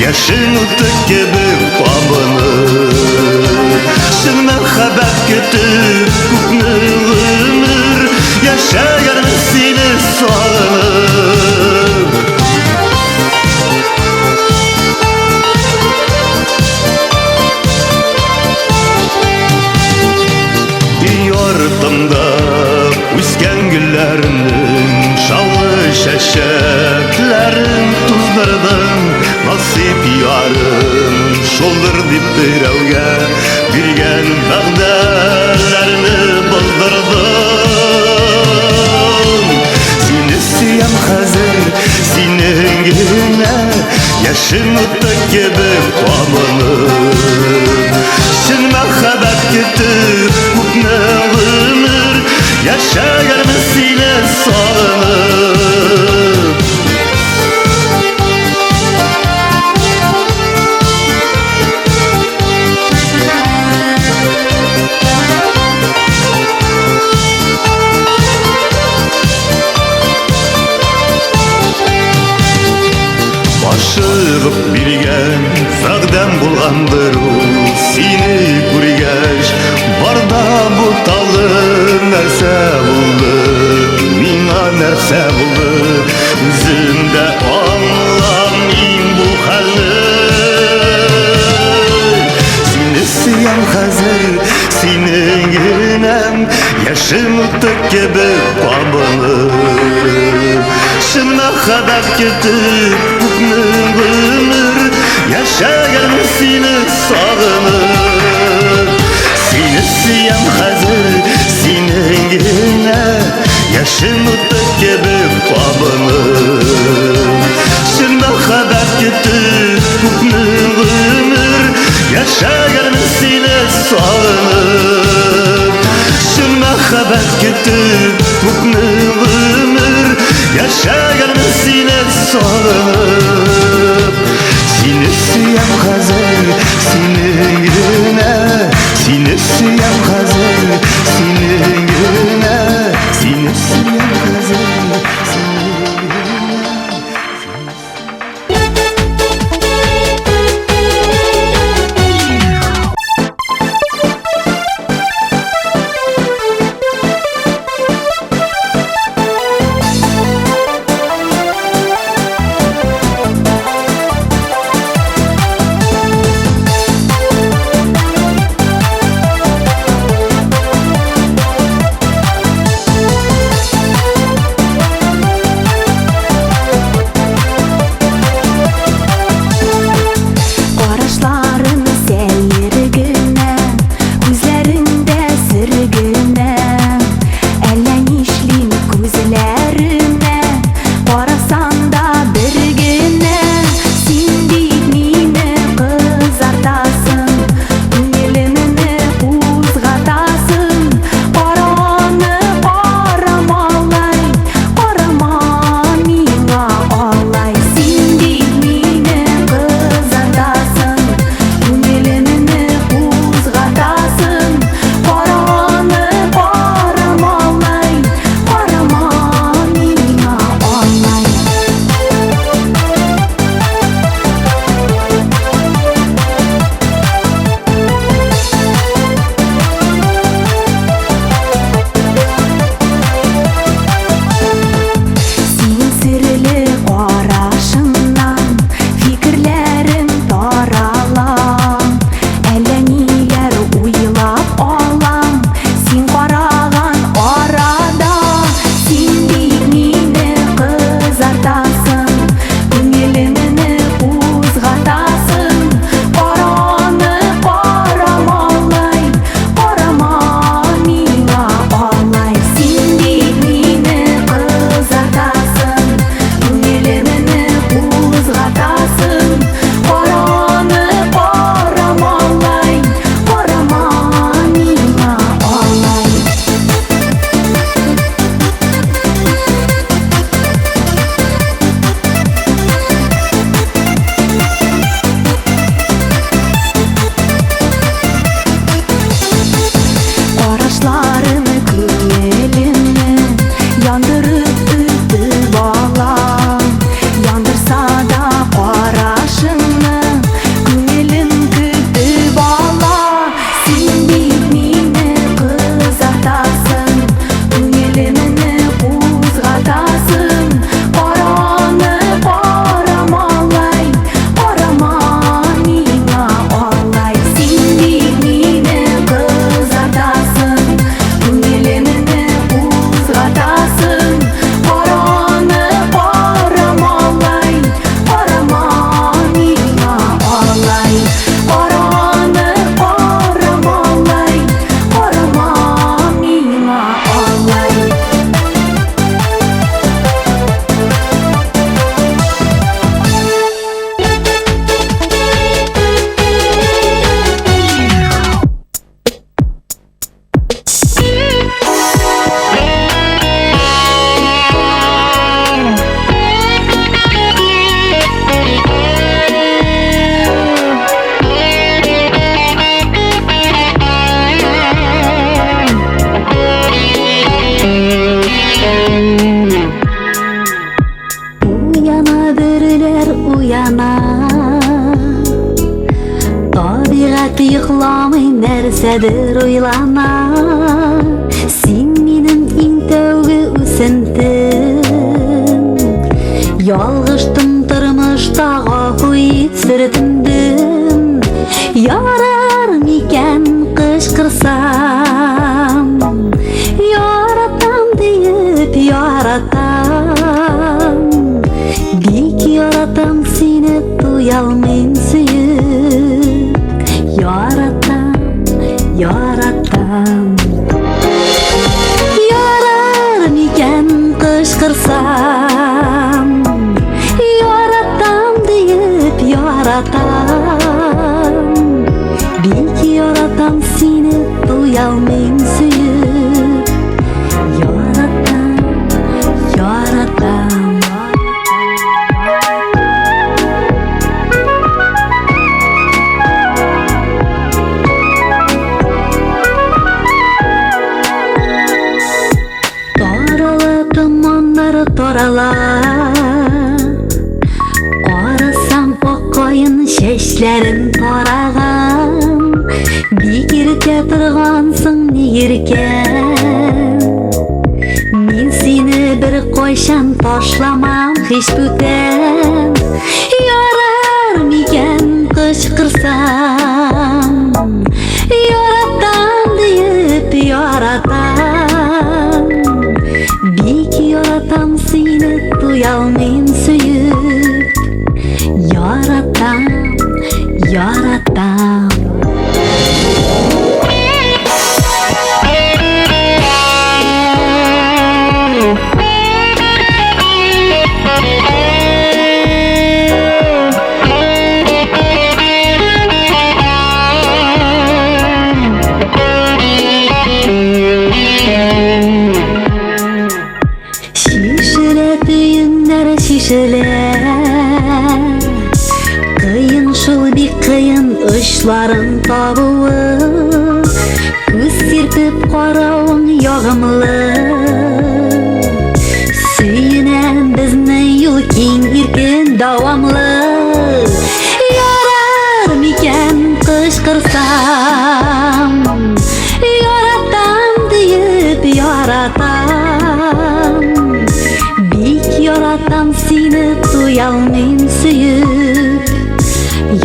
яшын уты кебек кабынып. Шын мәхәббәт көтеп күпме гомер, яшәгәнмен сине сагынып. Артымда үскән гөлләрнең шалы чәчәкләрен туздырдым. Насип ярым шулдыр дип берәүгә биргән вәгъдәләрне боздырдым. Сине сөям хәзер, синең генә, яшын уты кебек кабынып. Шын мәхәббәт көтеп күпме гомер, яшәгәнмен сине сагынып. дигән вәгъдәм булгандыр ул сине күргәч барда бу талы нәрсә булды миңа нәрсә булды үзем дә аңламыйм бу хәлне сине сөям хәзер синең генәм яшем утты кебек кабынып шын мәхәббәт көтеп күпме гомер яшәгән сине сагынып сине сөям хәзер синең генә яшем утты кебек кабынып шын мәхәббәт көтеп күпме гомер яшәгән сине сагынып шын мәхәббәт көтеп күпме гомер яшәгән сине сагынып сине сөям хәзер синең генә сине сөям хәзер синең генә сине сөям хәзер Saat yıklamay nersedir oylana Sen benim en tövge üsentim Yalgıştım tırmışta gafuyet sürtündüm Yarar miken kışkırsam Yaratam deyip yaratam Bik yaratam seni duyalmayın suyup Yaratam, yaratam Yarar miken kışkırsam Yaratam deyip yaratam Bik yaratam seni duyalmayın suyup Yaratam, yaratam Torala Arasam pokoyun şeşlerin toragan Bikirke turgansın niyirken Men seni bir koyşan taşlamam hiç büten Yarar miken kışkırsam Yaratam deyip yaratam Bik yaratam seni duyalmayın suyup Yaratam, yaratam Şişele Kıyın şul bir kıyın ışların tabuı Göz sirpip qarauın yağımlı Süyünen bizning yol keng erkin davamlı Yarar miken kışkırsam Yaratam deyip yaratam Yaratam seni duyalmayın suyup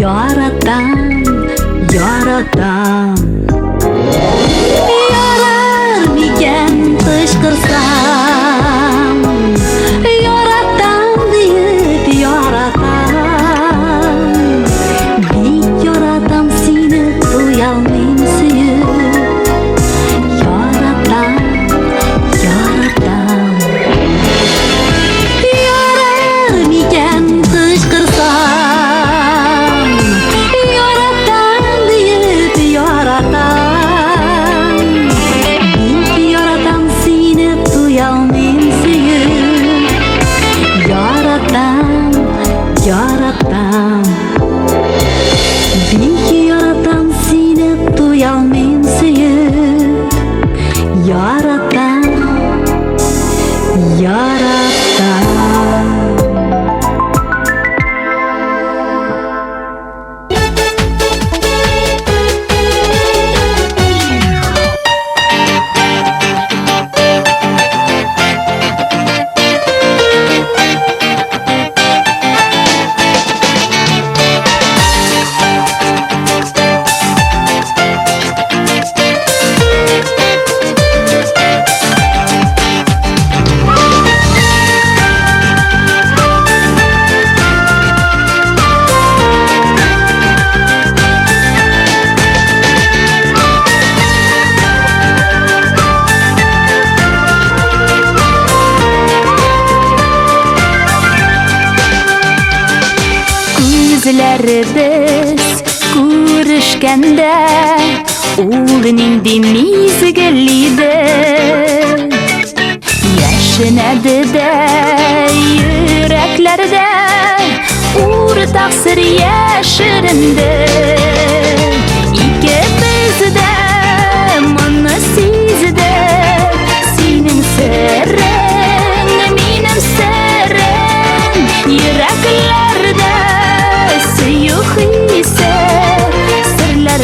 Yaratam, yaratam Yarar miken kışkırsam Yaratam deyip yaratam Bik yaratam seni duyalmayın suyup Yaratam, yaratam Miken kışkırsam Yaratam deyip yaratam Bik yaratam seni duyalmayın suyup Yaratam, yaratam Bik yaratam seni duyalmayın suyup Yaratam, yaratam Yüzlerimiz görüşkende Oğlunun demizgiliydi Yaşınadı da yüreklerde Ortak sır yaşırındı İkimiz de bunu sizde Senin sırrın, benim sırrım Yüreklerde sıyık ise Sırlar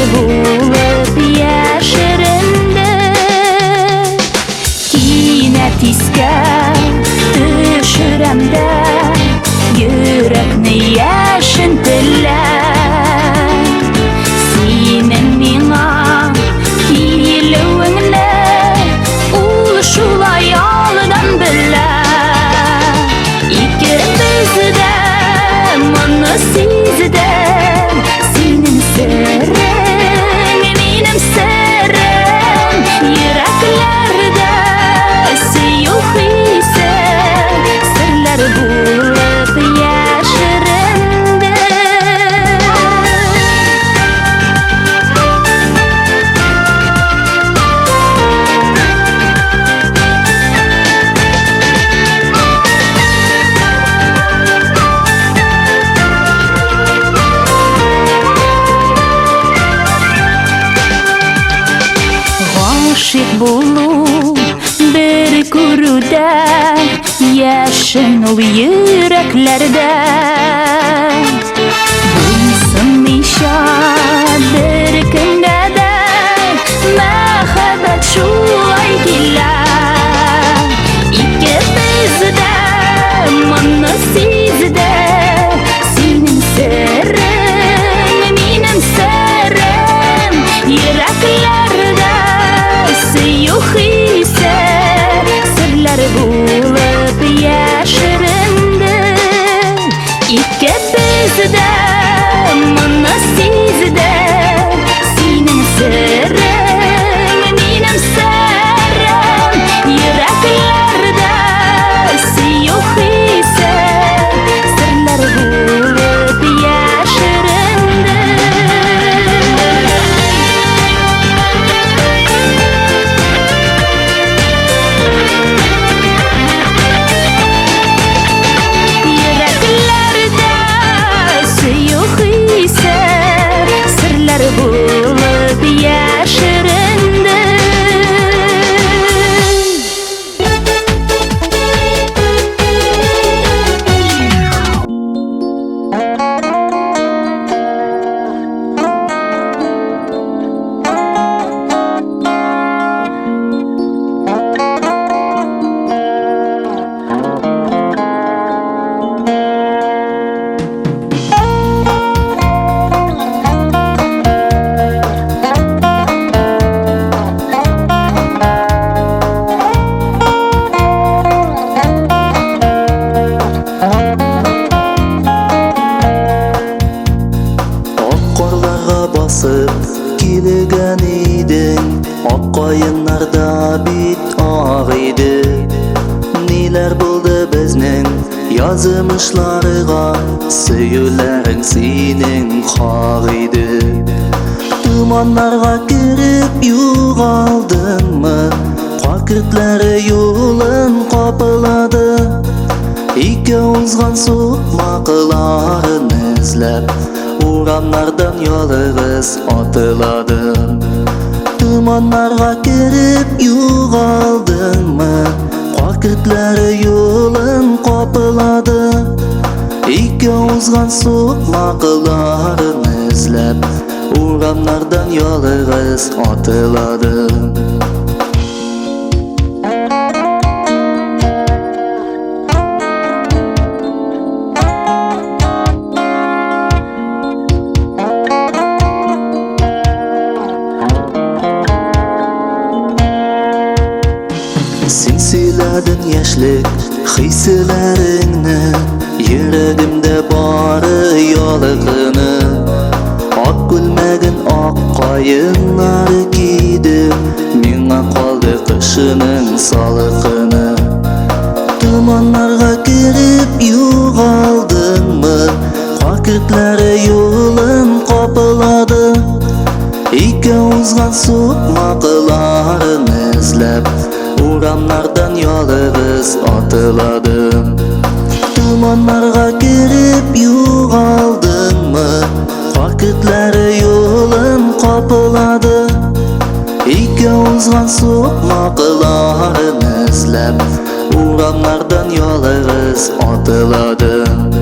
aşık bulup bir kuruda yaşın ol yüreklerde bulsun nişan bir günde de mehabbet şulay giler İkimiz de mana sizde senin sırrın benim sırrım yüreklerde yok ise sırlar bulup yaşarındı İkimiz de mana sizde senin sırrın benim sırrım yüreklerde yok ise sırlar bulup yaşarındı Yüreklerde yok ise sırlar bulup yaşarındı Qorlarga basıp kilgen idin Ak qayınlarda bit ağıydı Neler buldu bizning yazmışlarga Söylerin senin xağıydı Dumanlarga kirip yuğaldın mı Fakirtlere yolun kapıladı İki uzgan sokmakların izlep Uğramlardan yalğız atıladım Dumanlarga kirip yuğaldın mı Vakitleri yolun kapıladı İki uzgan sokmakların izlep Uğramlardan yalğız atıladım Sinsiledin yaşlık hislerini Yüreğimde barı yalığını Ak gülmegin ak kayınlar giydim Mine kaldı kışının salıkını Dumanlarga girip yuğaldın mı Vakitlere yolun kapıladı İki uzgan sokmakların izlep Uğramlardan yalğız atıladım Dumanlarga girip yuğaldın mı Vakitlere yolun kapıladı İki uzgan sokmakların izlep Uğramlardan yalğız atıladım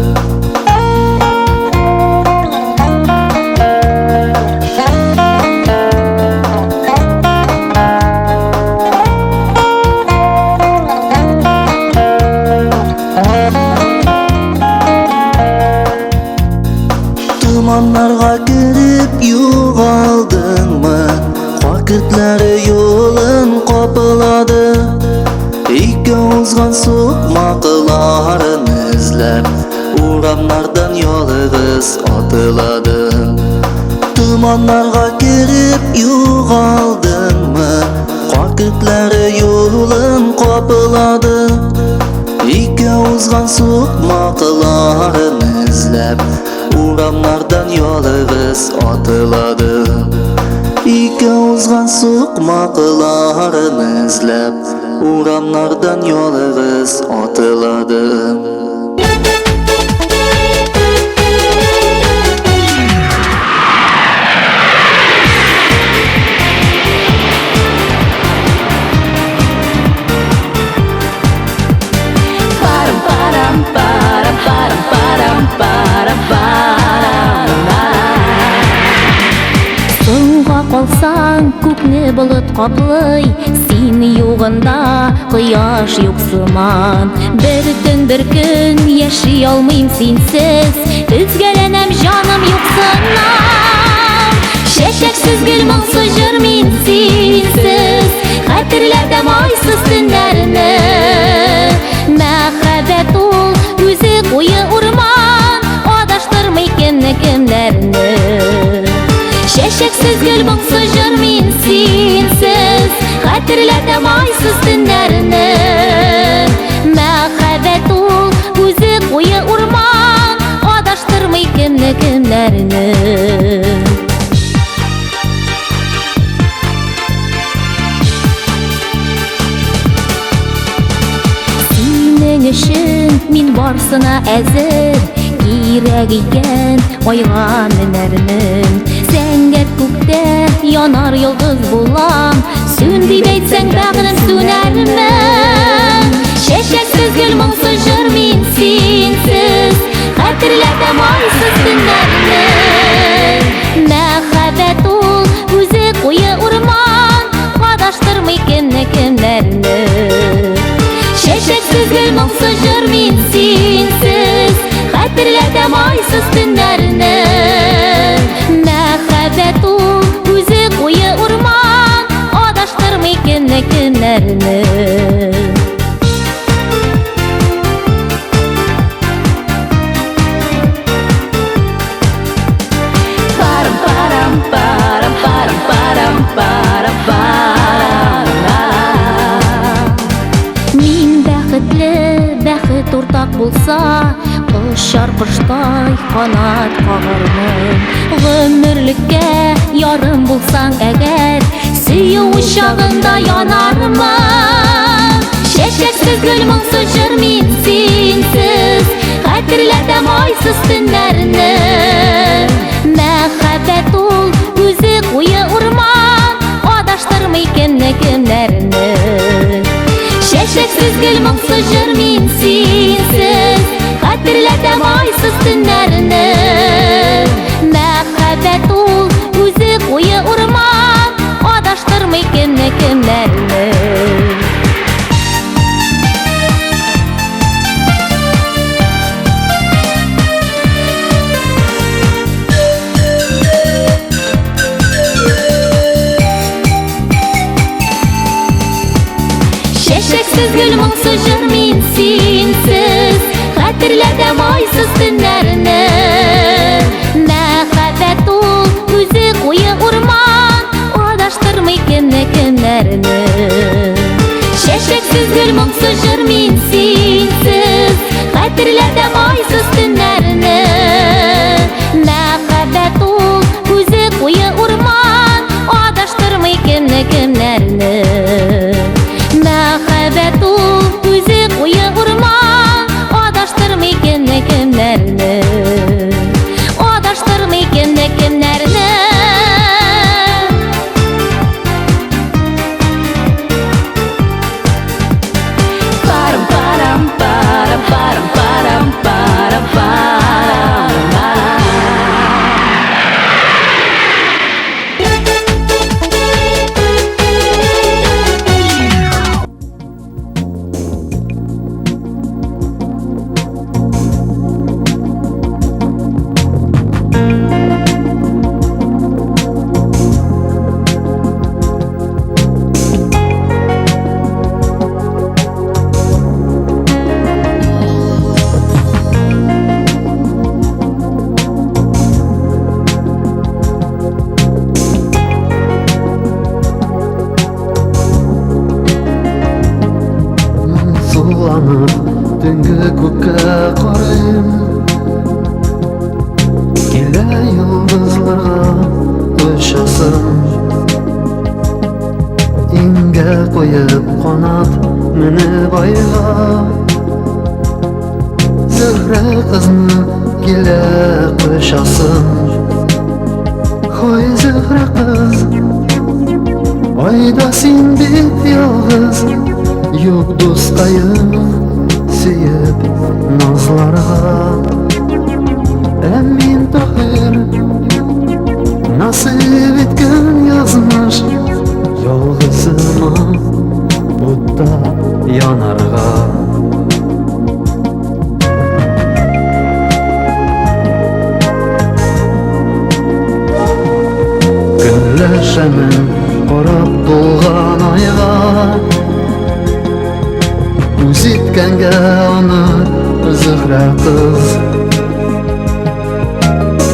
Dumanlarga girip yuğaldın mı Vakitlere yolun kapıladı İki uzgan sokmakların izlep Uğramlardan yalğız atıladım Dumanlarga girip yuğaldın mı Vakitlere yolun kapıladı İki uzgan sokmakların izlep Uğramlardan yalğız atıladım İki uzgan sokmakların izlep Uğramlardan yalğız atıladım калсаң, күкне болыт каплый, син югында кояш юк сыман. Бер төн бер көн яши алмыйм синсез, үзгәләнәм җаным юксыннан. Чәчәксез гөл моңсыз җыр мин синсез, хәтерләдем айсыз төннәрне. Мәхәббәт ул үзе куе урман, адаштырмый кемне кемнәрне. Чәчәксез гөл моңсыз җыр мин синсез, хәтерләдем айсыз төннәрне. Мәхәббәт ул үзе куе урман, адаштырмый кемне кемнәрне. Өчен мин барсына әзер, кирәк икән айга менәрмен. Сәнгәт күктә янар йолдыз булам, сүн дип әйтсәң бәгърем сүнәрмен. Чәчәксез гөл моңсыз җыр мин синсез, хәтерләдем айсыз төннәрне. Мәхәббәт ул үзе куе урман, адаштырмый кемне кемнәрне. Чәчәксез гөл моңсыз җыр мин синсез, хәтерләдем айсыз төннәрне. Мәхәббәт ул үзе куе урман, адаштырмый кемне кемнәрне. Бәхет уртак булса, очар коштай канат кагармын. Гомерлеккә ярым булсаң әгәр, сөю учагында янармын. Чәчәксез гөл моңсыз җыр мин синсез, хәтерләдем айсыз төннәрне. Мәхәббәт ул үзе куе урман, адаштырмый кемне кемнәрне. Чәчәксез гөл моңсыз җыр мин синсез, хәтерләдем айсыз төннәрне. Мәхәббәт ул үзе куе урман, адаштырмый кемне кемнәрне. Чәчәксез гөл моңсыз җыр мин синсез, хәтерләдем айсыз төннәрне. Мәхәббәт ул үзе куе урман, адаштырмый кемне кемнәрне. Чәчәксез гөл моңсыз җыр мин синсез, хәтерләдем айсыз төннәрне. Мәхәббәт ул үзе куе урман, адаштырмый кемне кемнәрне. Мәхәббәт ул үзе куе урман, адаштырмый кемне кемнәрне. Адаштырмый кемне кемнәрне. Төнге күккә карыйм, килә йолдызларга очасым. Иңгә куеп канат менеп айга, Зөһрә кызны килә кочасым. Хой Зөһрә кыз, айда син бит ялгыз, юк дускайым сөеп назларга. Мин Таһир насыйп иткән яз Өләшәмен карап булган айга Үз иткәнгә аны Зөһрә кыз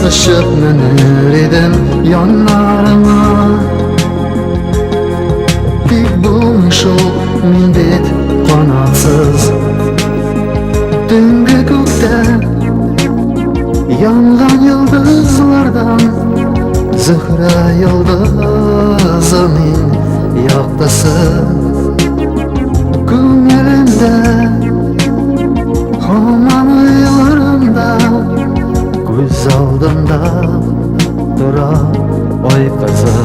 Ышып менер идем яннарыңа Тик булмый шул мин бит канатсыз Төнге күктә янган йолдызлардан Зөһрә йолдызы мин яктысы Күңелемдә һаман уйларымда Күз алдымда тора ай кызы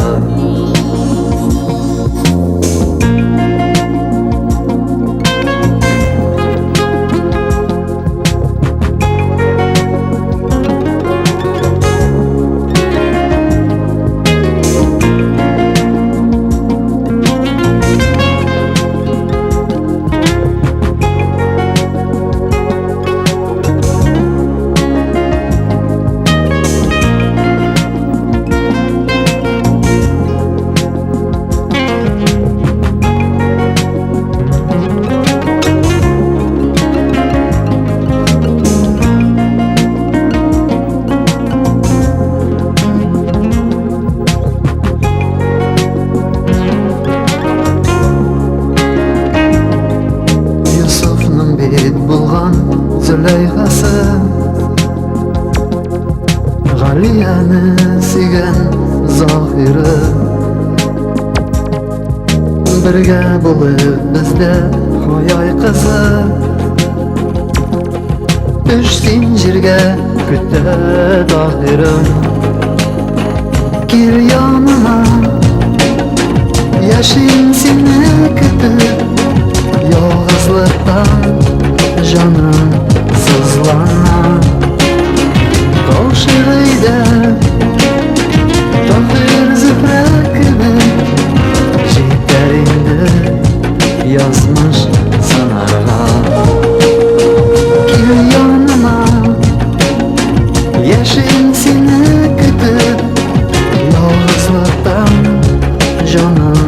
Зөләйхасы Галияны сөйгән Заһиры Бергә булып бездә хаяй кызы Төшсин җиргә көтә Таһирым Кир янына Яшин сине көтеп Ялгызлыктан Жаным сызлана Каушырыйда Таһир Зөһрә кебек Җитәр инде язмыш санарга Кил яныма Яшин сине көтеп Ялгызлыктан Жаным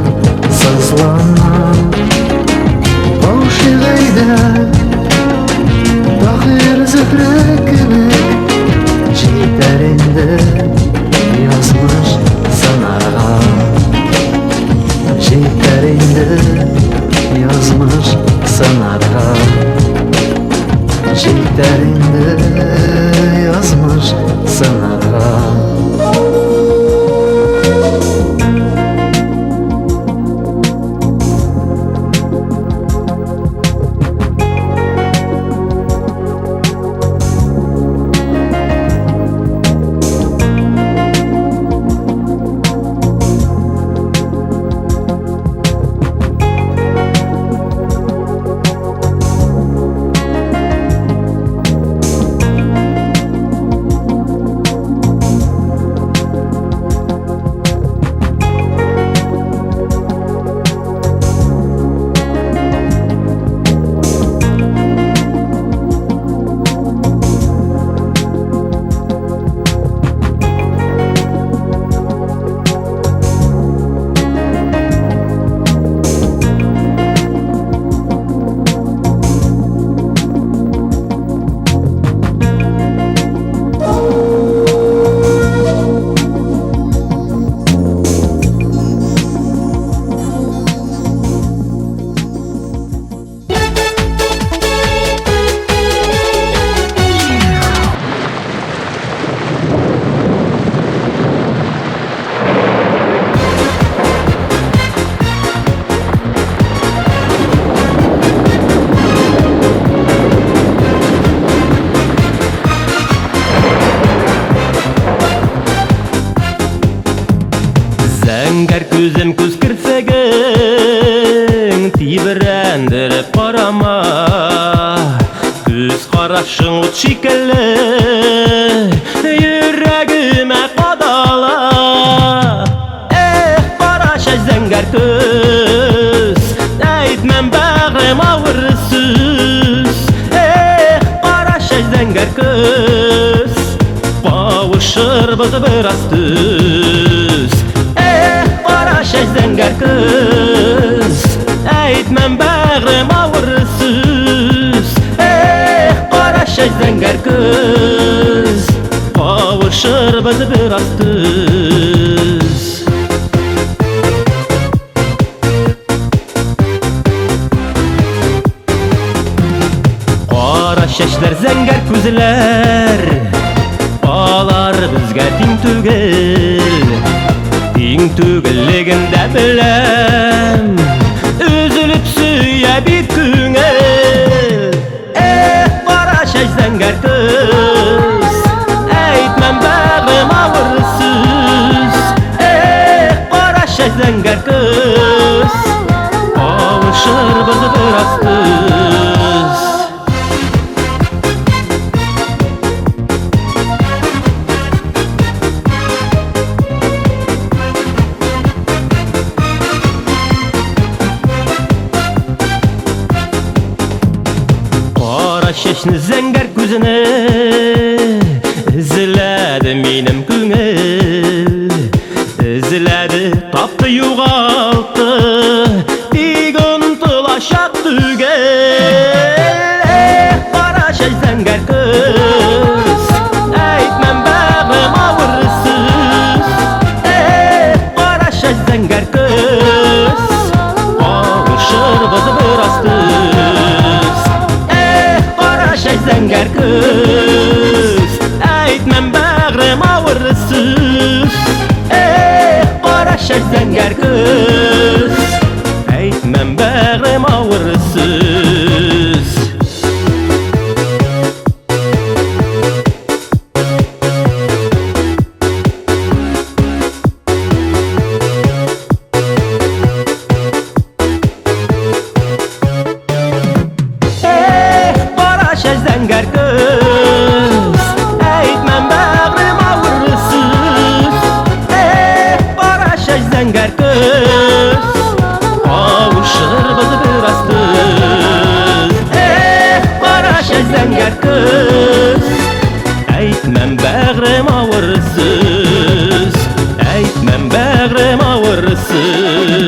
сызлана Каушырыйда Зөһрә кебек җитәр инде язмыш санарга Җитәр инде язмыш санарга Җитәр инде язмыш санарга Зәңгәр күзем күз керфегең тибрәндереп карама Күз карашың ут шикелле йөрәгемә кадала Эх, караша зәңгәр күз әйтмәм бәгърем авыр сүз Эх, караша зәңгәр күз кавышырбыз бераз төз zəngər qız Əйтməm bəğrim ağrısız Qaraşay zəngər qız Qavuşur bizi biraz tüz Qara şəşlər zəngər күзләр Алар безгә тиң түгеллеген дә беләм Üzülüp сөя бит күңел Карашай зәңгәр кыз Әйтмәм бәгърем авырсыз Карашай зәңгәр кыз Кавышыр без бераз тыз Шешні зәңгәр күзіне Үзіләді менім күңел Үзіләді тапты юғалтты Тек ұнтылашақ түгел Қарашай зәңгәр күз Әйтмәм бәғім ауырсыз Қарашай зәңгәр күз Қауышыр бұзы бір астыз Qarashay zəngər qız Əйтməm bəğrim ağrısız Qarashay zəngər qız Əйтməm bəğrim ağrısız Qarashay zəngər qız Əйтməm bəğrim ağrısız Qarashay zəngər qız Qavuşur bizi biraz tüz Qarashay zəngər qız Əйтməm bəğrim ağrısız Əйтməm bəğrim ağrısız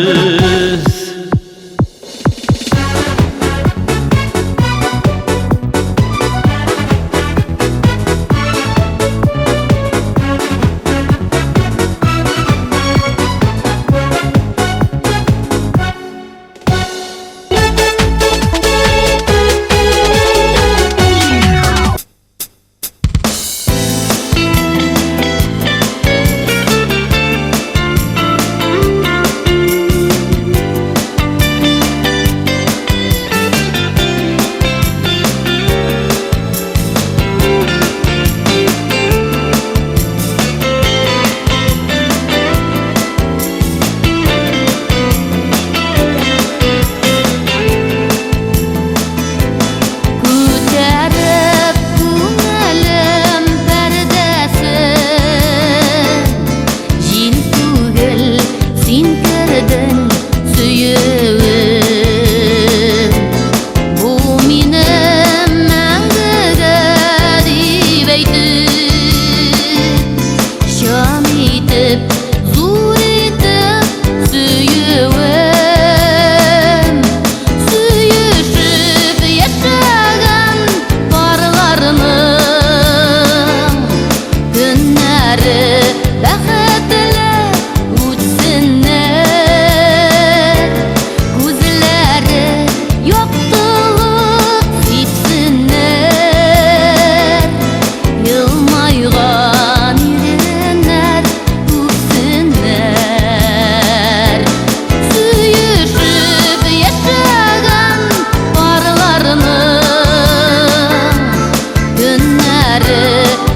Günleri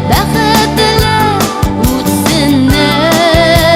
bәхетле үтсенler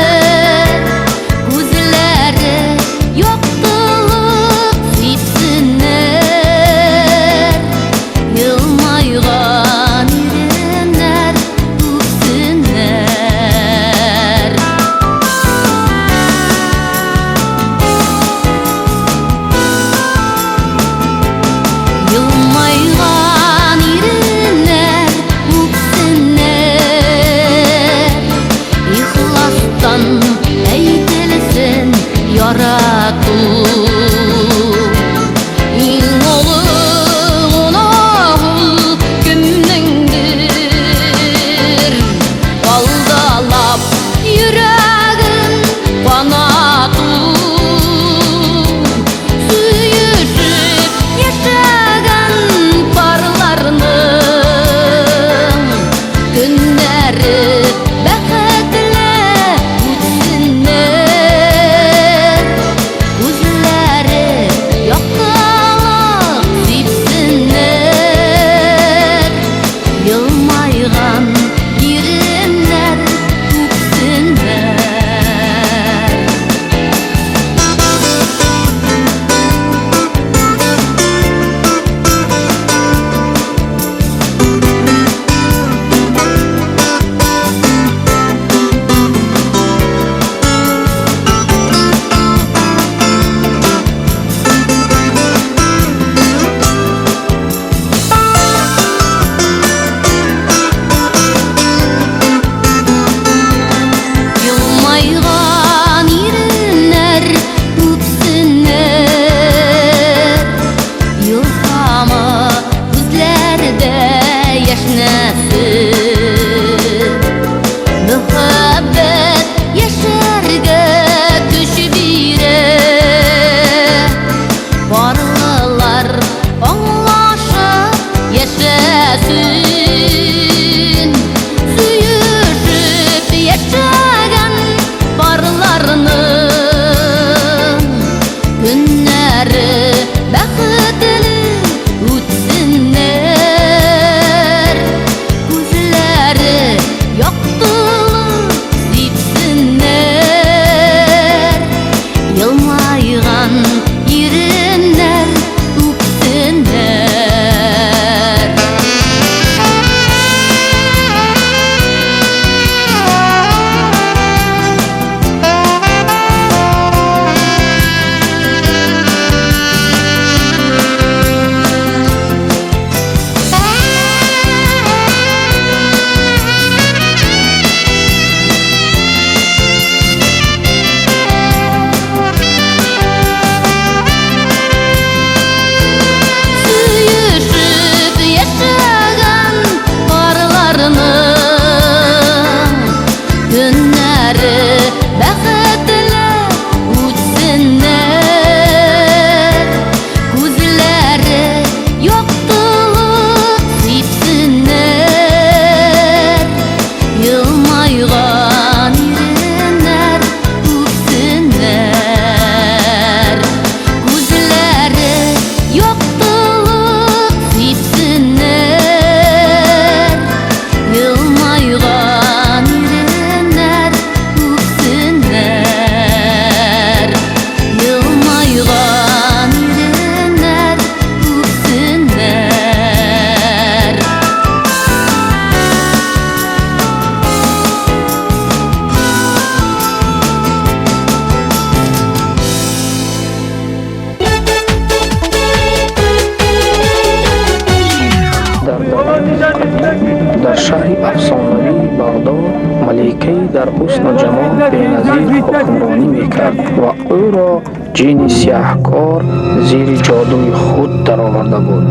дар ҳусну ҷамол беназир ҳукмронӣ мекард ва ӯро ҷинни сиёҳкор зери ҷодуи худ дароварда буд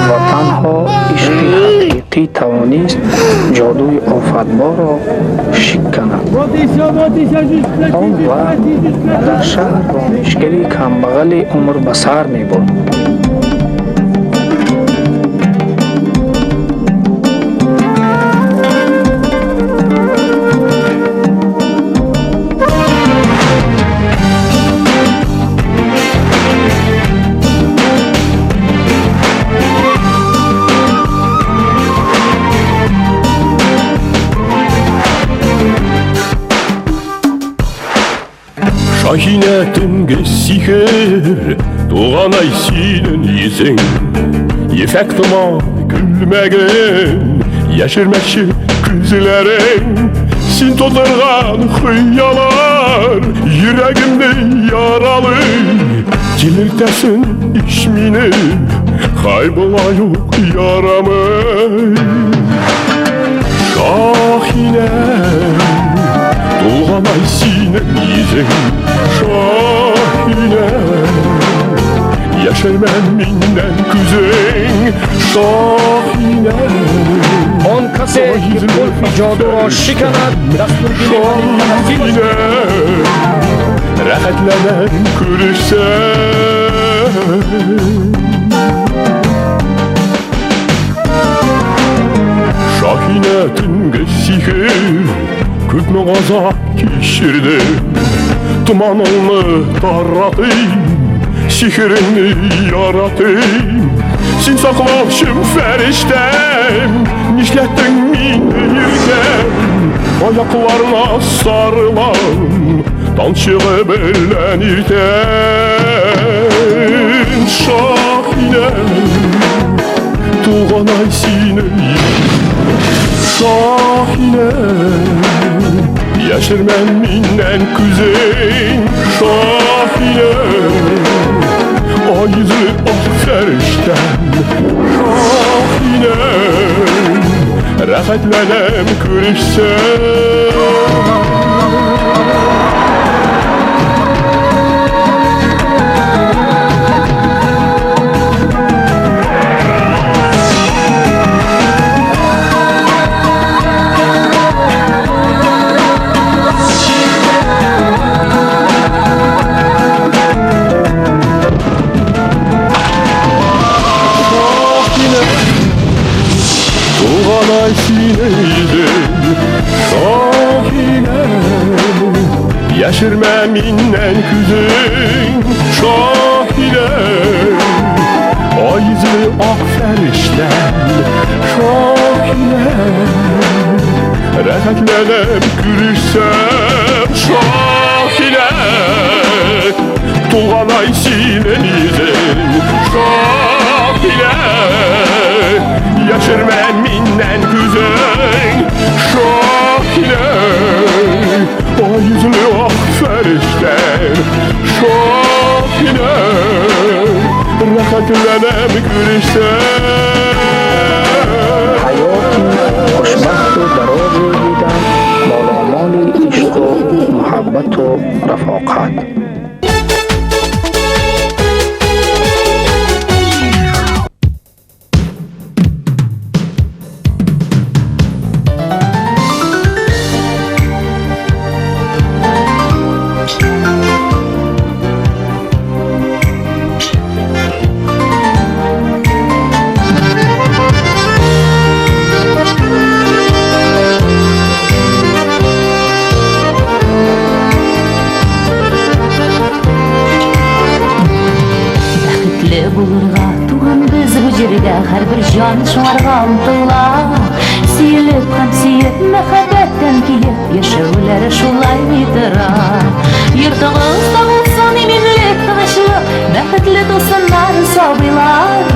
ва танҳо ишқи ҳақиқӣ тавонист ҷодуи офатборро шиканад. Он вақт дар шаҳр ронишгари камбағали умр ба сар мебурд. Şahinətimge siher Doğanay sinin yüzün Yefektıma gülmegen Yeşirmekşi güzlerin Sin tozargan hıyalar Yüreğimde yaralı Gelirtesin ismini Kaybola yok yaramı Şahinem Doğanay sinem yüzün Şahinem Yaşarmam minden güzün Şahinem Он касе ки кулфи ҷодуро шиканад Şahinem Rahatlanan görüşsen Şahinetimge sihir Kökme gazap kişirdi Tumanını taratayım Sihirini yaratayım Sin saklavşım feriştem Nişlettin mini yürgen Ayaklarına sarılan Dançığı bellenirten Şahinem Tuğanay sinem Şahinem Yaşırmam minden küzeyn Şahinem Ayızı ah ferişten Şahinem Rahatlanem görüşsen Doğanay sineydim Şahinem Yaşırmam minden küzün Şahinem Ayızı ak ferişten Şahinem Rahatlanem gülüşsem Şahinem Doğanay sineydim Şahinem Yaşırmam minden güzel Şahinem Ayızlı ah ferişten Şahinem Rahatlanem gülüşsen ҳаёти хушбахту дарозе дидам моломоли ишқу муҳаббату рафоқат. Булырга туган без бу җирдә һәрбер җан шуңарга омтыла. Сөелеп һәм сөеп мәхәббәттән килеп яшәүләре шулай тора. Йортыгызда булсын иминлек, тынычлык, бәхетле дусыннар, сабыйлар.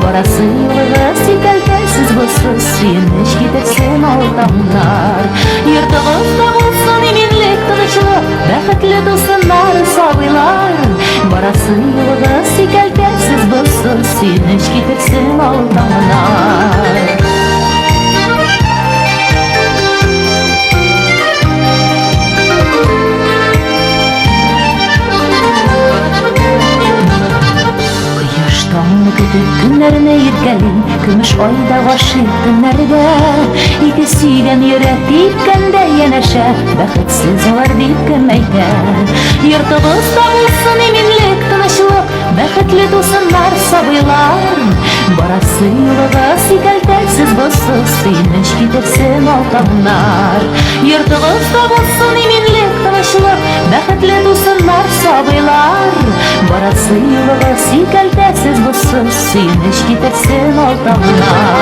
Барасы юлыгыз икәлтәсез булсын, сөенеч китерсен алтаннар. Йортыгызда булсын иминлек, тынычлык, бәхетле дусыннар, сабыйлар. Барасы юлыгыз икәлтәсез булсын, сөенеч китерсен алтаннар. gelin Gümüş ayda gaship günlerde İki süygen yürek deyipkende yeneşe Bəxitsiz olar deyipkemeyde Yurtubuzda bulsun eminlik, tınışlık Bəxitli dosunlar, sabıylar Barası yılığa sikeltersiz busuz Suyunuş gidersin altamlar Yurtubuzda bulsun eminlik, tınışlık Bəxitli dosunlar, sabıylar Barası yılığa sikeltersiz busuz Suyunuş gidersin altamlar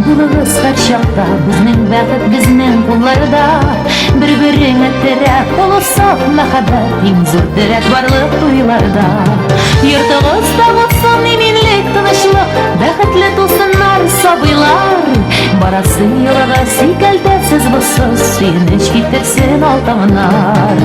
Buluruz her şartta Bizning bəxit bizning qullarda Bir-birine terek olursak Məxəbət imzur direk barlıq duyularda Yurtubuzda olsun eminlik, tınışlık Bəxitli tosunlar, sabıylar Barası yılağa sikeltersiz busuz Suyunuş gidersin altamlar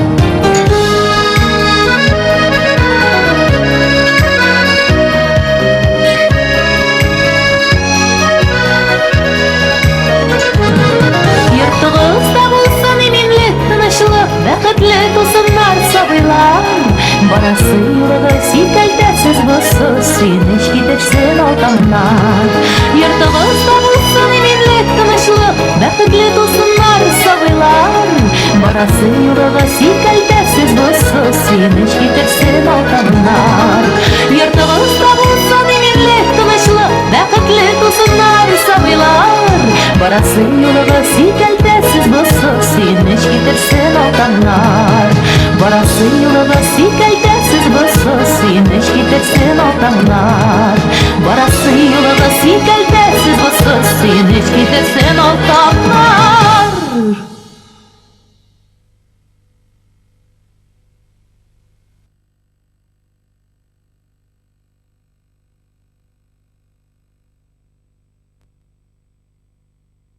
Bəxitli tosunlar, sabıylar Barası yılağa sikeltersiz busuz Suyunuş gidersin altamlar Yurtubuzda bulsun eminlik, tınışlık Bəxitli tosunlar, sabıylar Barası yılağa sikeltersiz busuz Suyunuş gidersin altamlar Yurtubuzda bulsun eminlik, tınışlık Bəxitli tosunlar, sabıylar Barası yılağa sikeltersiz busuz Suyunuş gidersin altamlar Barası yılağa sikeltersiz busuz Suyunuş gidersin altamlar Barası yılağa sikeltersiz busuz Suyunuş gidersin altamlar